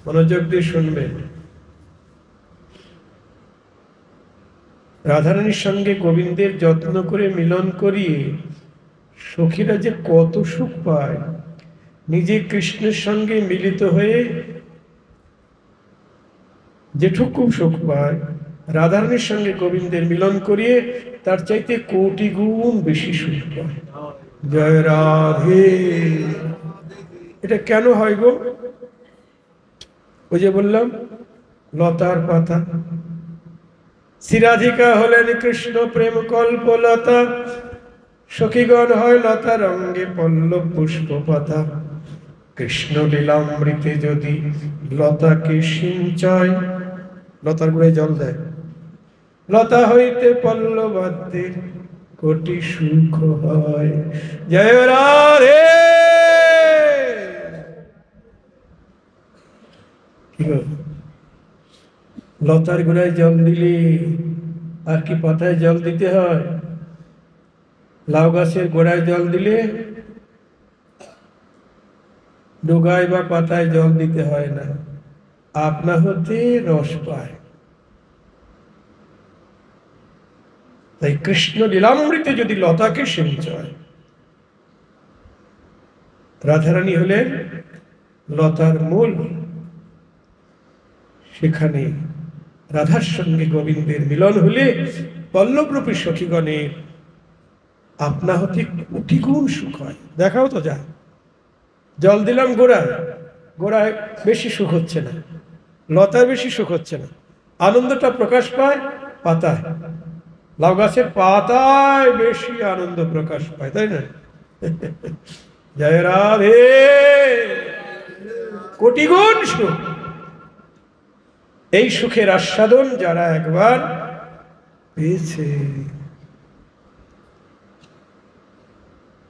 মনোযোগ দিয়ে শুনবেন। রাধারানীর সঙ্গে গোবিন্দের যত্ন করে মিলন করিয়ে সখীরা যে কত সুখ পায়, নিজে কৃষ্ণের সঙ্গে মিলিত হয়ে যেটুকু সুখ পায়, রাধারানীর সঙ্গে গোবিন্দের মিলন করিয়ে তার চাইতে কোটি গুণ বেশি সুখ পায়। জয় রাধে। এটা কেন হয় গো? ওই যে বললাম লতার পাতা। শ্রীরাধিকা হলেন কৃষ্ণ প্রেম কল্প লতা, সখীগণ হয় লতার অঙ্গে পল্লব পুষ্প পাতা। কৃষ্ণ লীলামৃতে যদি লতাকে সিঞ্চয়, লতার গোড়ায় জল দেয়, লতা হইতে পল্লবাদ্যের কোটি সুখ হয়। জয় রাধে। লতার গোড়ায় জল দিলে আর কি পাতায় জল দিতে হয়? লাউ গাছের গোড়ায় জল দিলে ডোগায় বা পাতায় জল দিতে হয় না, আপনা হতে রস পায়। তাই কৃষ্ণ লীলামৃতে যদি লতাকে সিঞ্চয়, রাধারানী হলেন লতার মূল। সেখানে রাধার সঙ্গে গোবিন্দের মিলন হলে পল্লবরূপী সখীগণের আপনা হতে কোটি গুণ সুখ হয়। দেখাও তো যায়, জল দিলাম গোড়ায়, গোড়ায় বেশি সুখ হচ্ছে না, লতায় বেশি সুখ হচ্ছে না, আনন্দটা প্রকাশ পায় পাতায়, লাউ গাছের পাতায় বেশি আনন্দ প্রকাশ পায়, তাই না? জয় রাধে, কোটি গুণ সুখ। এই সুখের আস্বাদন যারা একবার পেয়েছে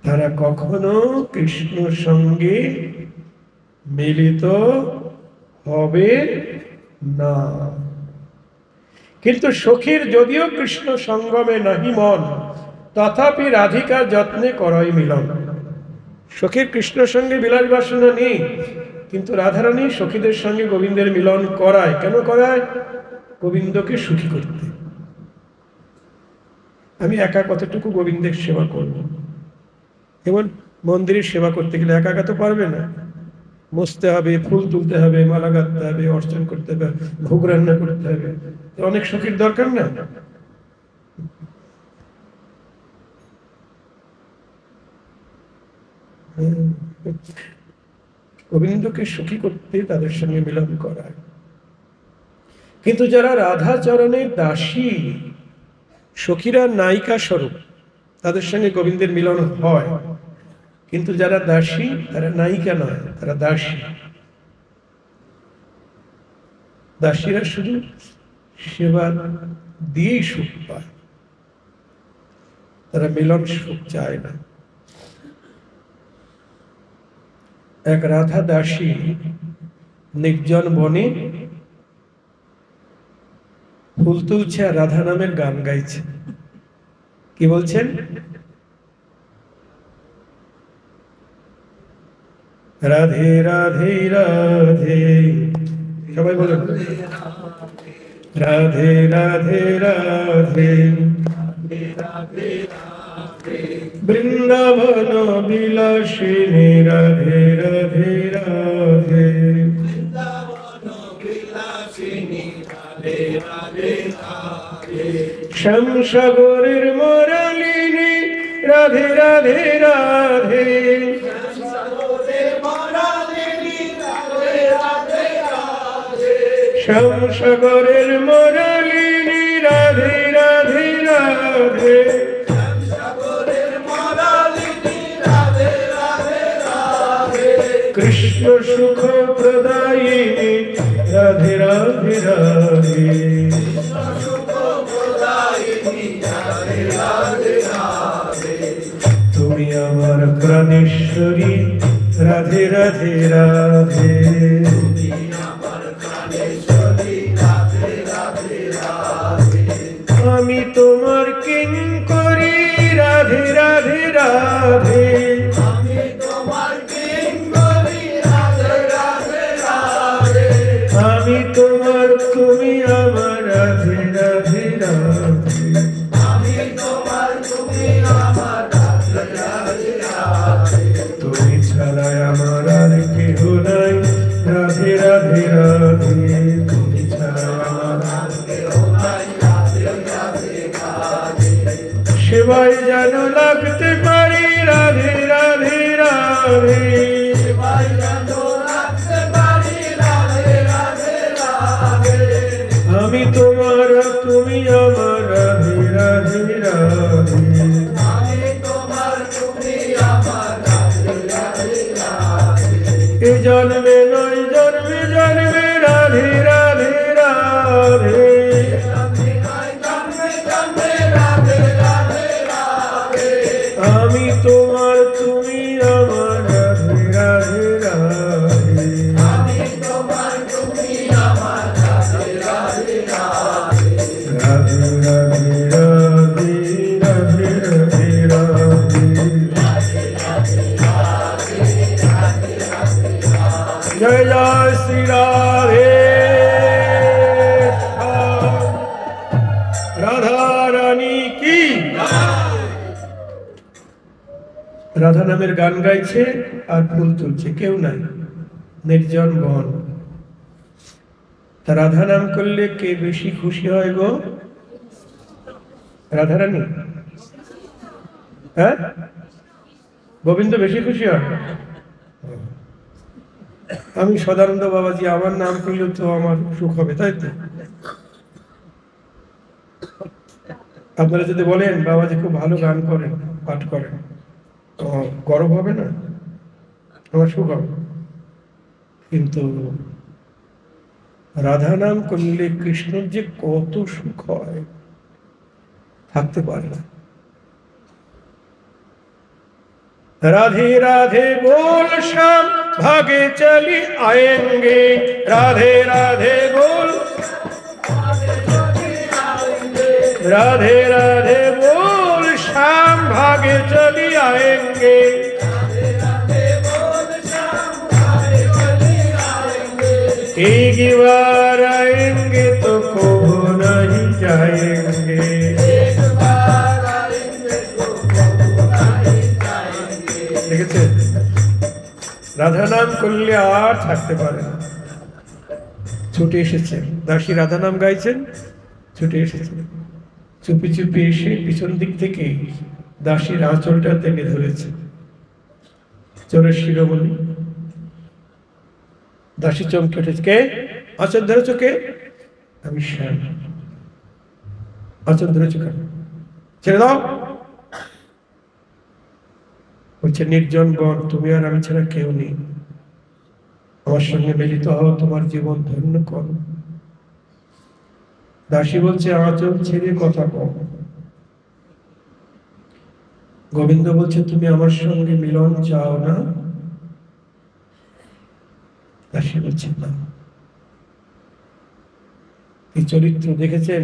তারা কখনো কৃষ্ণ সঙ্গে মিলিত হবে না। কিন্তু সখীর যদিও কৃষ্ণ সঙ্গমে নাহি মন, তথাপি রাধিকা যত্নে করয় মিলন। সখীর কৃষ্ণ সঙ্গে বিলাস বাসনা নেই, কিন্তু রাধারানী সখীদের সঙ্গে গোবিন্দের মিলন করায়। কেন করায়? গোবিন্দকে সুখী করতে। আমি একা কতটুকু গোবিন্দের সেবা করব? যেমন মন্দিরের সেবা করতে গেলে একা একা তো পারবে না, মুছতে হবে, ফুল তুলতে হবে, মালা গাঁথতে হবে, অর্চন করতে হবে, ভোগ রান্না করতে হবে, অনেক সখীর দরকার না? গোবিন্দকে সুখী করতে তাদের সঙ্গে মিলন করায়। কিন্তু যারা রাধা চরণের দাসী, সখীরা নায়িকা স্বরূপ, তাদের সঙ্গে গোবিন্দের মিলন হয়। কিন্তু যারা দাসী তারা নায়িকা নয়, তারা দাসী। দাসীরা শুধু সেবা দিয়েই সুখ পায়, তারা মিলন সুখ চায় না। এক রাধা দাসী নির্জন বনে ফুল তুলছে আর রাধা নামের গান গাইছে। কি বলছেন? রাধে রাধে রাধে, সবাই বলেন রাধে রাধে রাধে, বৃন্দাবন বিলাসিনী রাধে রাধে রাধে, শ্যামসাগরের মরালিনী রাধে রাধে রাধে, শ্যামসাগরের মরালিনী রাধে রাধে রাধে, কৃষ্ণ সুখ প্রদায়িনী রাধে রাধে রাধে, তুমি আমার প্রাণেশ্বরী রাধে রাধে রাধে, আমি তোমার কিঙ্করী রাধে রাধে রাধে, আমি তোমার, তুমি আমার রাধে রাধে রাধে, তুমি ছাড়া আমার আর কেহ নাই রাধে রাধে রাধে, তুমি ছাড়া আমার আর কেহ নাই সেবায় যেন লাগতে পারি রাধে রাধে রাধে, আমি তোমার, তুমি আমার রাধে রাধে রাধে, এ জন্মে নয় জন্মে জন্মে রাধে রাধে রাধে, আমি তোমার, তুমি আমার রাধে রাধে রাধে, রাধে রাধে রাধে রাধে রাধে রাধে, জয় জয় শ্রী রাধে, রাধা রানী কি। রাধা নামের গান গাইছে আর ফুল তুলছে, কেউ নাই, নির্জন বন। তা রাধা নাম করলে কে বেশি খুশি হয় গো? রাধারানী? হ্যাঁ, গোবিন্দ বেশি খুশি হয়? আমি সদানন্দ বাবাজি, আমার নাম করলে তো আমার সুখ হবে, তাই তো? আপনারা যদি বলেন বাবাজি খুব ভালো গান করেন, পাঠ করেন, তো গর্ব হবে না? আমার সুখ হবে। কিন্তু রাধা নাম করলে কৃষ্ণর যে কত সুখ হয় থাকতে পারে না। राधे राधे बोल श्याम भागे चली आएंगे, राधे राधे बोल, राधे राधे बोल श्याम भागे चली आएंगे, एक बार आएंगे तो खो नहीं जाएंगे। দেখেছেন, রাধা নাম করলে আর থাকতে পারে না, ছুটে এসেছেন। দাসী রাধা নাম গাইছেন, ছুটে এসেছেন, চুপি চুপি এসে পিছন দিক থেকে দাসীর আঁচলটা টেনে ধরেছে, চোরের শিরোমণি। দাসী চমকে উঠেছে, কে? আঁচল ধরেছ কে? আমি শ্যাম। আঁচল ধরেছ কেন? ছেড়ে দাও। বলছে, নির্জন বন, তুমি আর আমি ছাড়া কেউ নেই, আমার সঙ্গে মিলিত হও, তোমার জীবন ধন্য করো। দাসী বলছে, আঁচল ছেড়ে কথা কও। গোবিন্দ বলছে, তুমি আমার সঙ্গে মিলন চাও না? দাসী বলছে, না। এই চরিত্র দেখেছেন?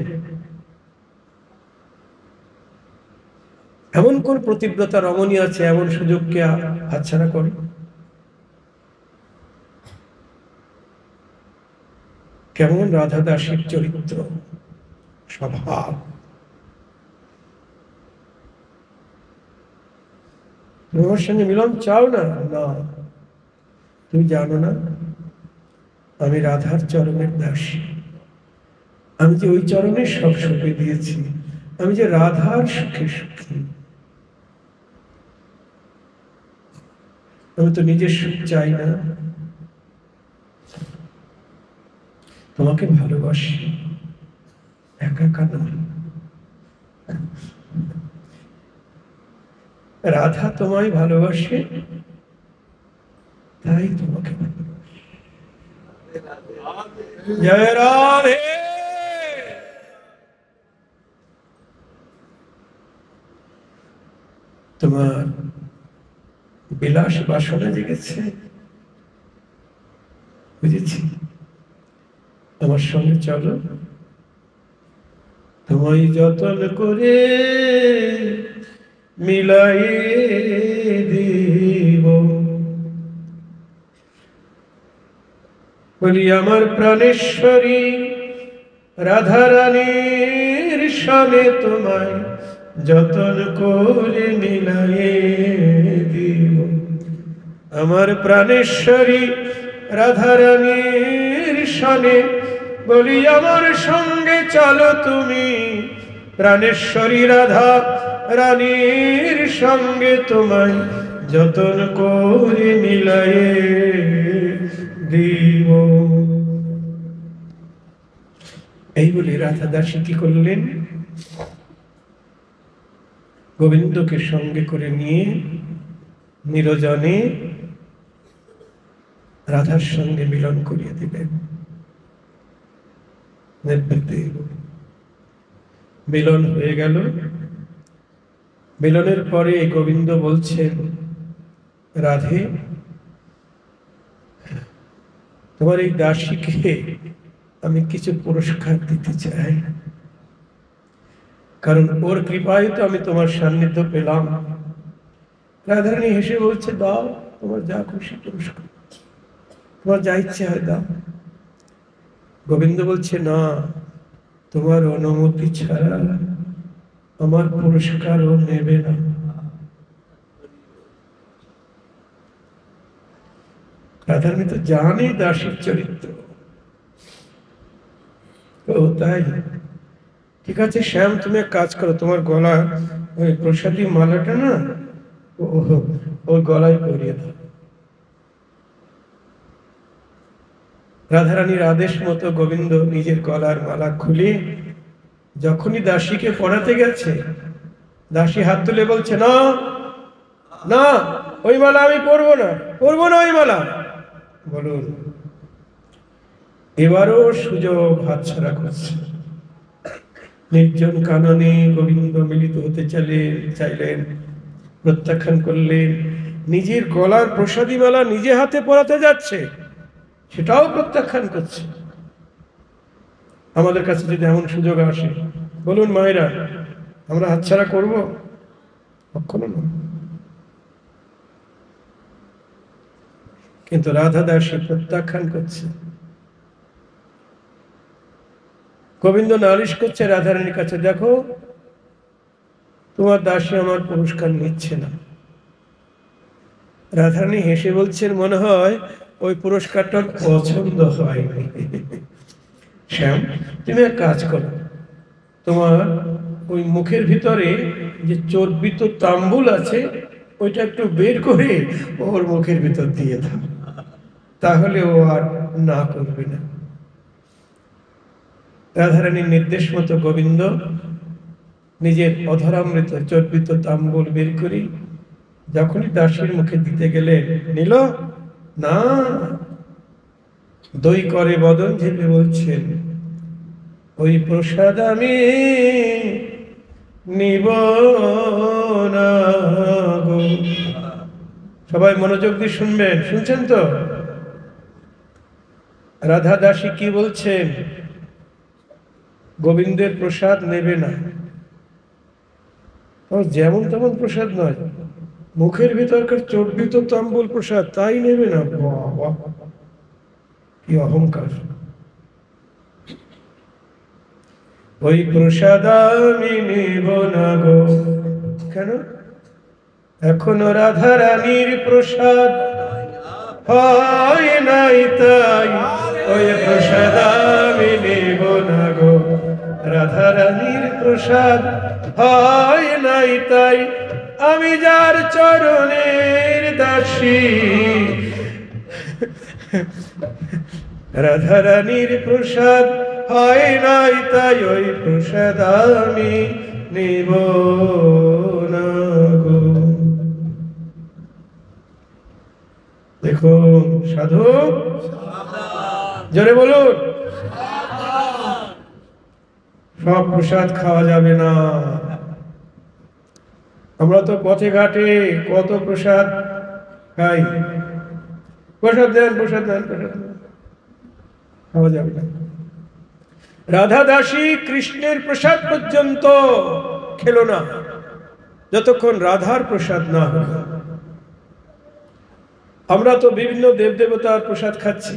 এমন কোন প্রতিব্রতা রমণী আছে এমন সুযোগকে হাতছাড়া করে? কেমন রাধা দাসীর চরিত্র, স্বভাব। তুমি আমার সঙ্গে মিলন চাও না? না, তুমি জানো না আমি রাধার চরণের দাসী, আমি যে ওই চরণে সব সুখে দিয়েছি, আমি যে রাধার সুখে সুখী, আমি তো নিজের সুখ চাই না, তোমাকে ভালোবাসি, একা একা নয়। রাধা তোমায় ভালোবাসে, তাই তোমাকে ভালোবাসে। জয় রাধে। তোমার বিলাস বাসনা জেগেছে, বুঝেছি, আমার সঙ্গে চলো, তোমায় যতন করে মিলাই দিব। বলি, আমার প্রাণেশ্বরী রাধারানীর সনে তোমায় যতন করে মিলাই দিব। আমার প্রাণেশ্বরী রাধারানীর সনে, বলি আমার সঙ্গে চলো তুমি, প্রাণেশ্বরী রাধা রানীর সঙ্গে তোমায় যতন করে মিলাই দিব। এই বলে রাধা দাসী কি করলেন? গোবিন্দকে সঙ্গে করে নিয়ে নিরজনে রাধার সঙ্গে মিলন করিয়ে দিলেন। মিলন হয়ে গেল। মিলনের পরে গোবিন্দ বলছেন, রাধে, তোমার এই দাসীকে আমি কিছু পুরস্কার দিতে চাই, কারণ ওর কৃপায় তো আমি তোমার সান্নিধ্য পেলাম। রাধারানী হেসে বলছে, দাও, তোমার যা খুশি পুরস্কার, তোমার যা ইচ্ছে হয় দাও। গোবিন্দ বলছে, না, তোমার অনুমতি ছাড়া আমার পুরস্কার ও নেবে না। রাধারানী তো জানে দাসীর চরিত্র। ও তাই, ঠিক আছে শ্যাম, তুমি এক কাজ করো, তোমার গলা ওই প্রসাদী মালাটা না ওই গলায় পরিয়ে দাও। রাধারানীর আদেশ মতো গোবিন্দ নিজের গলার মালা খুলে যখনই দাসীকে পড়াতে গেছে, দাসী হাত তুলে বলছে, না না, ওই মালা আমি পরবো না, পরবো না ওই মালা। বলুন, এবারও সুযোগ হাতছাড়া করছে। নির্জন কাননে গোবিন্দ মিলিত হতে চাইলেন, প্রত্যাখ্যান করলেন। নিজের গলার প্রসাদী মালা নিজে হাতে পরাতে যাচ্ছে, সেটাও প্রত্যাখ্যান করছে। আমাদের কাছে যদি এমন সুযোগ আসে, বলুন মায়েরা, আমরা হাতছাড়া করবো? কখনো না। কিন্তু রাধা দাসী প্রত্যাখ্যান করছে। গোবিন্দ নালিশ করছে রাধারানীর কাছে, দেখো তোমার দাসী আমার পুরস্কার নিচ্ছে না। রাধারানী হেসে বলছেন, মনে হয় ওই পুরস্কারটার পছন্দ হয়নি। শ্যাম, তুমি এক কাজ করো, তোমার ওই মুখের ভিতরে যে চর্বিত তাম্বুল আছে ওইটা একটু বের করে ওর মুখের ভিতর দিয়ে দাও, তাহলে ও আর না করবে না। রাধারানীর নির্দেশ মতো গোবিন্দ নিজের অধরামৃত চর্বিত তাম্বুল বের করি যখনই দাসীর মুখে দিতে গেলে, নিল না, দই করে বদন ঝেপে বলছেন, ওই প্রসাদ আমি নিব না গো। সবাই মনোযোগ দিয়ে শুনবেন, শুনছেন তো? রাধা দাসী কি বলছেন? গোবিন্দের প্রসাদ নেবে না। যেমন তেমন প্রসাদ নয়, মুখের ভিতরকার চর্বিত তাম্বুল প্রসাদ, তাই নেবে না। বাবা, কি অহংকার! ওই প্রসাদ আমি নেব না গো। কেন? এখনো রাধা রানীর প্রসাদ হয় নাই, তাই ওই প্রসাদ আমি নেব না গো। রাধা রানীর প্রসাদ হয় নাই, তাই আমি যার চরণের দাসী, রাধা রানীর প্রসাদ হয় নাই, তাই ওই প্রসাদ আমি নেব না গো। দেখুন সাধু, জোরে বলুন, সব প্রসাদ খাওয়া যাবে না। আমরা তো পথে ঘাটে কত প্রসাদ খাই, প্রসাদ দেন, প্রসাদ দেন, প্রসাদ দেন, খাওয়া যাবে না। রাধা দাসী কৃষ্ণের প্রসাদ পর্যন্ত খেলো না যতক্ষণ রাধার প্রসাদ না হলো। আমরা তো বিভিন্ন দেবদেবতার প্রসাদ খাচ্ছি,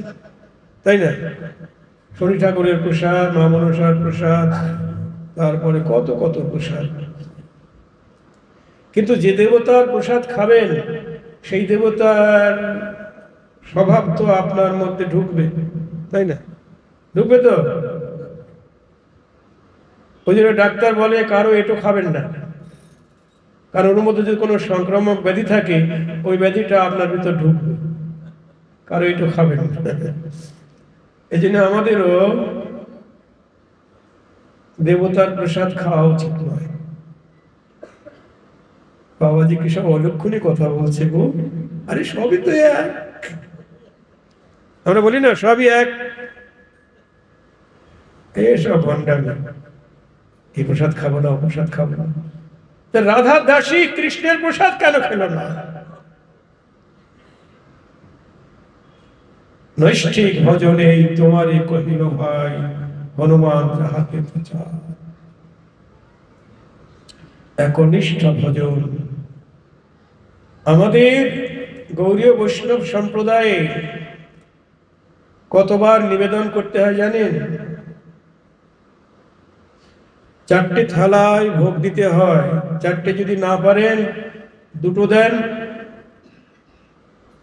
তাই না? শনি ঠাকুরের প্রসাদ, মা মনসার প্রসাদ, তারপরে কত কত প্রসাদ। কিন্তু যে দেবতার প্রসাদ খাবেন সেই দেবতার স্বভাব তো আপনার মধ্যে ঢুকবে, তাই না? ঢুকবে তো। ওই জন্য ডাক্তার বলে কারো এটো খাবেন না, কারণ ওর মধ্যে যদি কোনো সংক্রামক ব্যাধি থাকে ওই ব্যাধিটা আপনার ভিতর ঢুকবে, কারো এটো খাবেন না। এই জন্য আমাদেরও দেবতার প্রসাদ খাওয়া উচিত নয়। বাবাজি কি সব অলক্ষণী কথা বলছে গো? আরে সবই তো এক, আমরা বলি না সবই এক। এসব ভণ্ডামি, এই প্রসাদ খাবো না, প্রসাদ খাবো না। রাধা দাসী কৃষ্ণের প্রসাদ কেন খেল না? নৈষ্ঠিক ভজনে তোমারই কহিল ভাই, হনুমান যাহাকে প্রচার। একনিষ্ঠ ভজন আমাদের গৌড়ীয় বৈষ্ণব সম্প্রদায়ে কতবার নিবেদন করতে হয় জানেন? 4টে থালায় ভোগ দিতে হয়। 4টে যদি না পারেন 2টো দেন।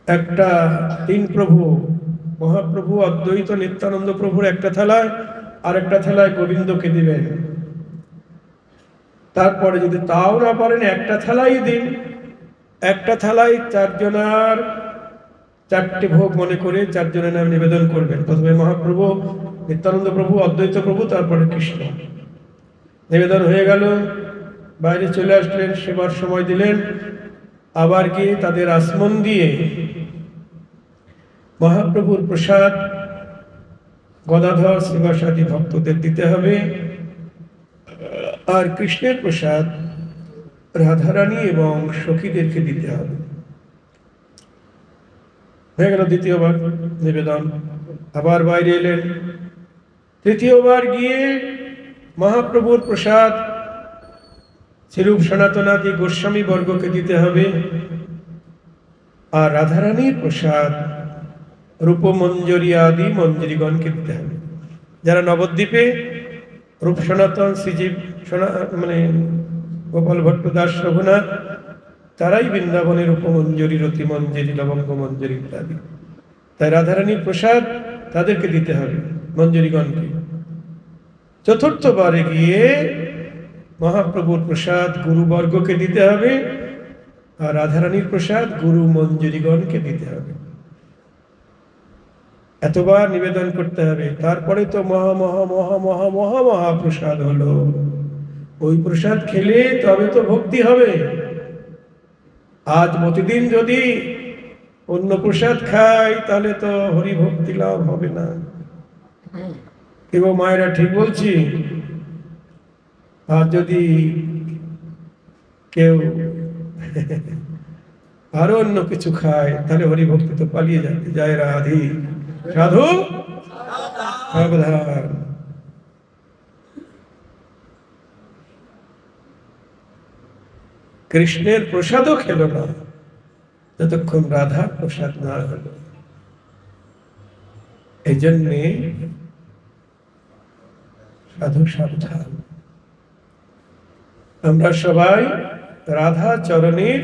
একটা 3 প্রভু মহাপ্রভু অদ্বৈত নিত্যানন্দ প্রভুর একটা থালায়, আর একটা থালায় গোবিন্দকে দিবেন। তারপরে যদি তাও না পারেন একটা থালাই দিন। একটা থালায় 4 জনার 4টে ভোগ মনে করে 4 জনের নাম নিবেদন করবেন। প্রথমে মহাপ্রভু, নিত্যানন্দ প্রভু, অদ্বৈত প্রভু, তারপরে কৃষ্ণ। নিবেদন হয়ে গেল, বাইরে চলে আসলেন, সেবার সময় দিলেন, আবার গিয়ে তাদের আসমন দিয়ে মহাপ্রভুর প্রসাদ গদাধর শ্রীবাসাদি ভক্তদের দিতে হবে, আর কৃষ্ণের প্রসাদ রাধারানী এবং সখীদেরকে দিতে হবে। হয়ে গেল দ্বিতীয়বার নিবেদন। আবার বাইরে এলেন, তৃতীয়বার গিয়ে মহাপ্রভুর প্রসাদ শ্রীরূপ সনাতনাদি গোস্বামী বর্গকে দিতে হবে, আর রাধারানীর প্রসাদ রূপমঞ্জরী আদি মঞ্জরীগণকে দিতে হবে। যারা নবদ্বীপে রূপ সনাতন শ্রীজীব মানে গোপাল ভট্ট দাস রঘুনাথ, তারাই বৃন্দাবনের উপমঞ্জরী, রতি মঞ্জরী, লবঙ্গ মঞ্জরী ইত্যাদি। তাই রাধারানীর প্রসাদ তাদেরকে দিতে হবে, মঞ্জরীগণকে। চতুর্থবারে গিয়ে মহাপ্রভুর প্রসাদ গুরুবর্গকে দিতে হবে, আর রাধারানীর প্রসাদ গুরু মঞ্জরীগণকে দিতে হবে। এতবার নিবেদন করতে হবে। তারপরে তো মহা মহা মহা মহা মহা মহাপ্রসাদ হলো। ওই প্রসাদ খেলে তবে তো ভক্তি হবে। আজ প্রতিদিন যদি অন্য প্রসাদ খাই তাহলে তো হরি ভক্তি লাভ হবে না। এবং মায়েরা ঠিক বলছি, আর যদি কেউ আরো অন্য কিছু খায় তাহলে হরি ভক্তি তো পালিয়ে যাবে। জয় রাধে, সাধু সাবধান। কৃষ্ণের প্রসাদও খেল না যতক্ষণ রাধার প্রসাদ না হলো। এই জন্যে সাধু সাবধান। আমরা সবাই রাধা চরণের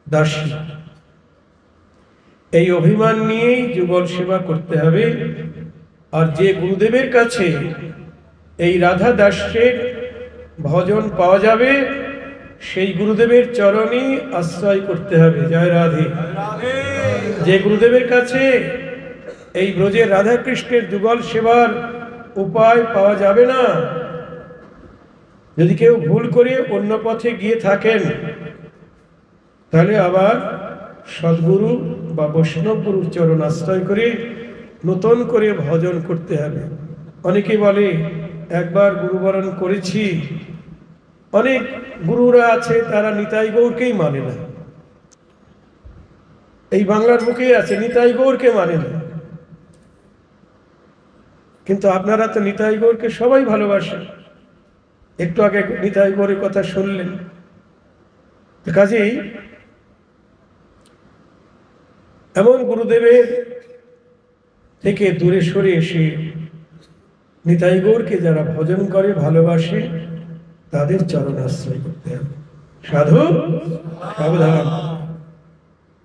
দাসী। এই অভিমান নিয়েই যুগল সেবা করতে হবে। আর যে গুরুদেবের কাছে এই রাধা দাসের ভজন পাওয়া যাবে, সেই গুরুদেবের চরণে আশ্রয় করতে হবে। জয় রাধে। যে গুরুদেবের কাছে এই ব্রজের রাধা কৃষ্ণের যুগল সেবার উপায় পাওয়া যাবে না, যদি কেউ ভুল করে অন্য পথে গিয়ে থাকেন, তাহলে আবার সদ্গুরু বা বৈষ্ণব গুরুর চরণ আশ্রয় করে নতুন করে ভজন করতে হবে। অনেকে বলে একবার গুরুবরণ করেছি। অনেক গুরুরা আছে তারা নিতাই গৌরকেই মানে না। এই বাংলার বুকে আছে নিতাই গৌরকে মানে না। কিন্তু আপনারা তো নিতাই গৌরকে সবাই ভালোবাসেন। একটু আগে নিতাই গৌরের কথা শুনলেন। কাজেই এমন গুরুদেবের থেকে দূরে সরে এসে নিতাই গৌরকে যারা ভজন করে, ভালোবাসে, তাদের চরণ আশ্রয় করতে হবে। সাধু সাবধান।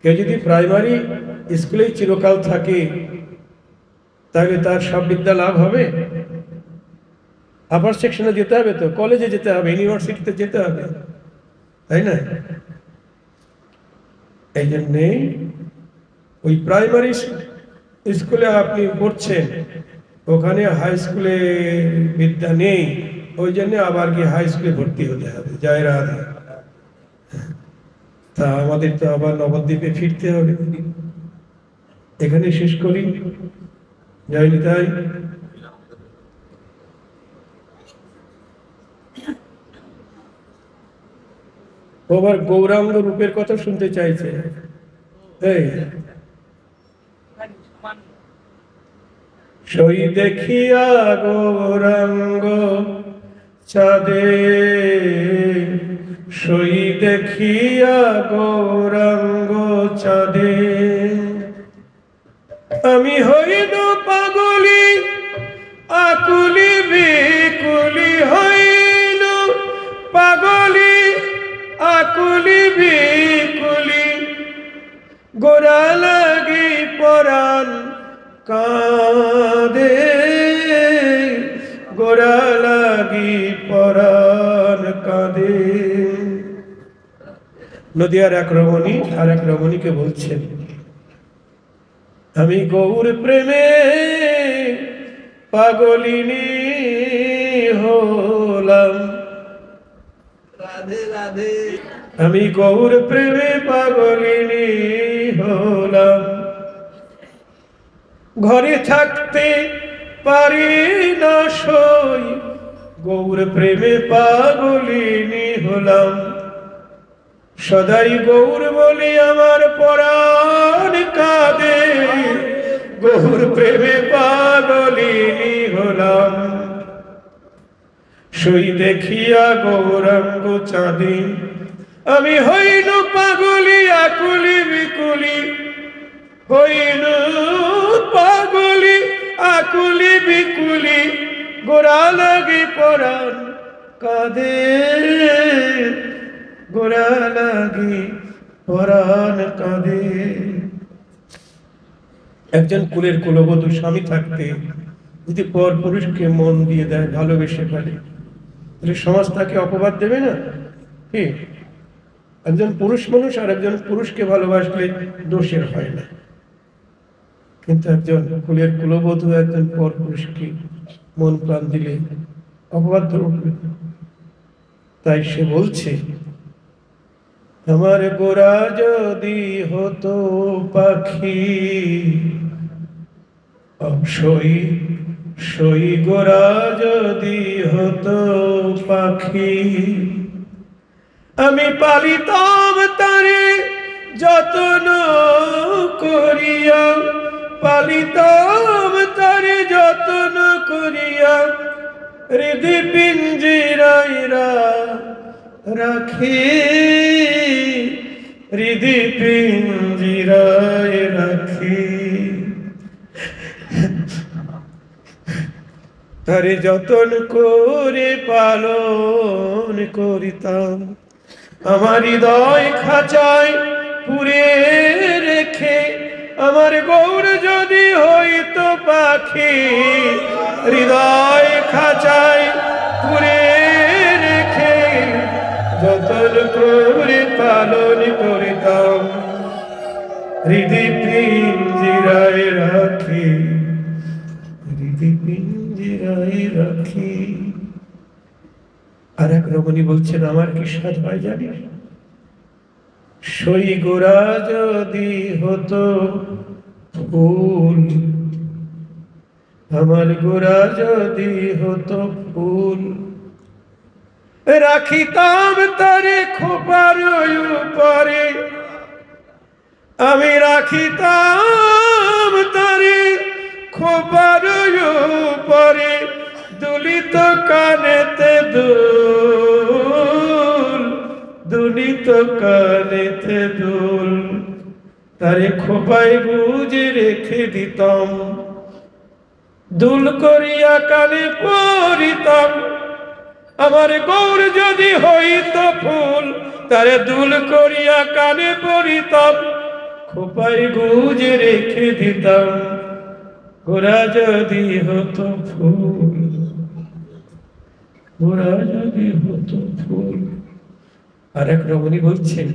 কেউ যদি প্রাইমারি স্কুলে চিরকাল থাকে তাহলে তার সব বিদ্যা লাভ হবে? আপার সেকশনে যেতে হবে, তো কলেজে যেতে হবে, ইউনিভার্সিটিতে যেতে হবে, তাই না? এই জন্যে ওই প্রাইমারি স্কুলে আপনি পড়ছেন, ওখানে হাই স্কুলে বিদ্যা নেই, ওই জন্য আবার কি হাই স্কুলে ভর্তি হতে হবে। জয় রাধে। তা আমাদের তো আবার নবদ্বীপে ফিরতে হবে। এখানে শেষ করি। জয় নিতাই। আবার গৌরাঙ্গ রূপের কথা শুনতে চাইছে। এই সই দেখিয়া গৌরাঙ্গ চাঁদে, সই দেখিয়া গৌরাঙ্গ চাঁদে, আমি হইল পাগলি আকুলি বিকুলি, হইল পাগলি আকুলি বিকুলি, গোরা লাগি পরাণ কাঁদে, গোরা লাগি পরাণ কাঁদে। নদিয়ার এক রমণী আর এক রমণীকে বলছেন, আমি গৌর প্রেমে পাগলিনী হলাম, রাধে রাধে। আমি গৌর প্রেমে পাগলিনী হলাম। ঘরে থাকতে পারি না সই, গৌর প্রেমে পাগলিনী হলাম। সদাই গৌর বলি আমার পরাণ কাঁদে, গৌর প্রেমে পাগলিনী হলাম। সই দেখিয়া গৌরাঙ্গ চাঁদে, আমি হইল পাগলি আকুলি বিকুলি, হইল পাগলি আকুলি বিকুলি, গোরা লাগে পরাণ কাঁদে, গোরা লাগে পরাণ কাঁদে। একজন কুলের কুলবধূ স্বামী থাকতে যদি পর পুরুষকে মন দিয়ে দেয়, ভালোবেসে ফেলে, তাহলে সমাজ তাকে অপবাদ দেবে না? কি একজন পুরুষ মানুষ আর একজন পুরুষকে ভালোবাসলে দোষের হয় না, কিন্তু একজন কুলের কুলবধূ একজন পর পুরুষকে মন প্রাণ দিলে অপবাদ উঠবে। তাই সে বলছে, আমার গোরা যদি হতো পাখি, সই সই গোরা যদি হতো পাখি, আমি পালিতাম তারে যত্ন করিয়া, পালিতাম তারে যত্ন করিয়া, হৃদি পিঞ্জিরাইরা রাখি, হৃদি পিঞ্জিরায় রাখি। তারে যতন করে পালন করিতাম, আমার হৃদয় খাঁচায় পুরে রেখে, আমার গৌর যদি হইতো পাখি, হৃদয় খাঁচায় পুরে রেখে যতন করে পালন করিতাম, হৃদি পিঞ্জিরায় রাখি, হৃদি পিঞ্জিরায় রাখি। আর এক রমণী বলছেন, আমার কি স্বাদ হয় জানিস, সই গোরা যদি হতো ফুল, আমার গোরা যদি হতো ফুল, রাখিতাম তারে খোপার উপরে, আমি রাখিতাম তারে খোপার উপরে, দুলিত কানেতে দুল, দুলিত কানেতে দুল, তারে খোপায় গুজে রেখে দিতাম, দুল করিয়া কানে পরিতাম। আমার গৌর যদি হইতো ফুল, তারে দুল করিয়া কানে পরিতাম, খোপায় গুজে রেখে দিতাম, গোরা যদি হতো ফুল, গোরা যদি হতো ফুল। আর এক রমণী বলছেন,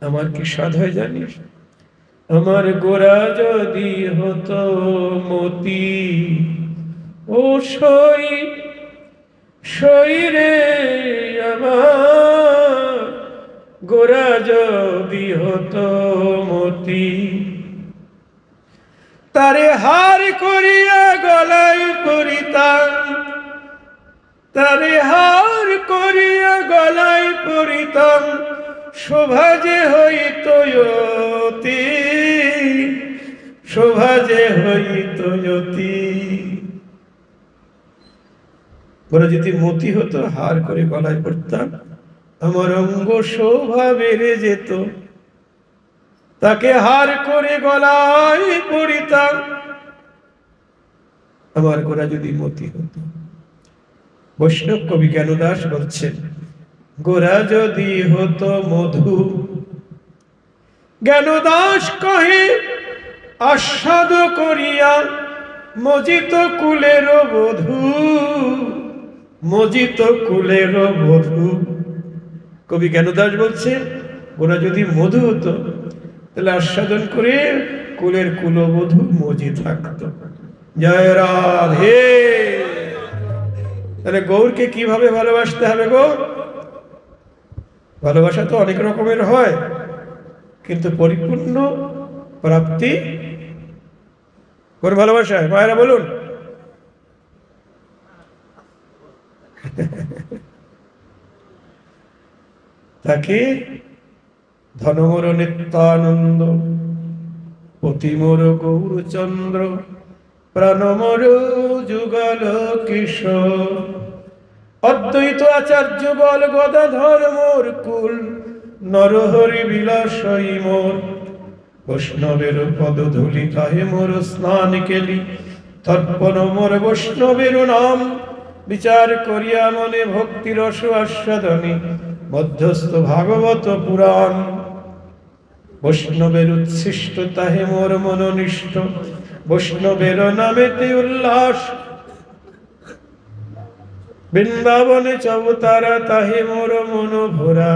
আমার কি স্বাদ হয় জানিস, আমার গোরা যদি হতো মতি, ও সই সই রে আমার গোরা যদি হতো মতি, তারে হার করিয়া গলায় পরিতাম, তারে হার করিয়া গলায় পরিতাম, শোভা যে হইত অতি, শোভা যে হইত অতি। ওরা যদি মতি হতো, হার করে গলায় পড়তাম, আমার অঙ্গ শোভা বেড়ে যেত, তাকে হার করে গলায় পড়িতাম, আমার গোরা যদি মতি হতো। বৈষ্ণব কবি জ্ঞানদাস বলছেন, গোরা যদি হতো মধু, জ্ঞানদাস কহে আস্বাদ করিয়া, মজিত কুলের বধূ, মজিত কুলের বধূ। কবি জ্ঞানদাস বলছেন, গোরা যদি মধু হতো, তাহলে আস্বাদন করে কুলের কুলবধূ মজি থাকতো। জয় রাধে। তাহলে গৌরকে কিভাবে ভালোবাসতে হবে গো? ভালোবাসা তো অনেক রকমের হয়, কিন্তু পরিপূর্ণ প্রাপ্তি কোন ভালোবাসায়? মায়েরা বলুন। তাকে ধনমর নিত্যানন্দ, পতিমর গৌরচন্দ্র, প্রাণমর যুগল কিশোর, অদ্বৈত আচার্য বল গদাধর মোর কুল, নরহরি বিলাসই মোর, বৈষ্ণবের পদধূলি তাহে মোর স্নান কেলি, তর্পণ মোর বৈষ্ণবের নাম, বিচার করিয়া মনে ভক্তি রস আস্বাদনী, মধ্যস্থ ভাগবত পুরাণ, বৈষ্ণবের উচ্ছিষ্ট তাহে মোর মনোনিষ্ঠ, বৈষ্ণবের নামেতে উল্লাস, বৃন্দাবনে চবতারা তাহে মোর মন ভরা,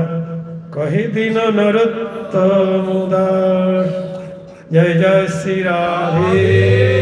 কহে দিন নরোত্তম দাস। জয় জয় শ্রী রাধে।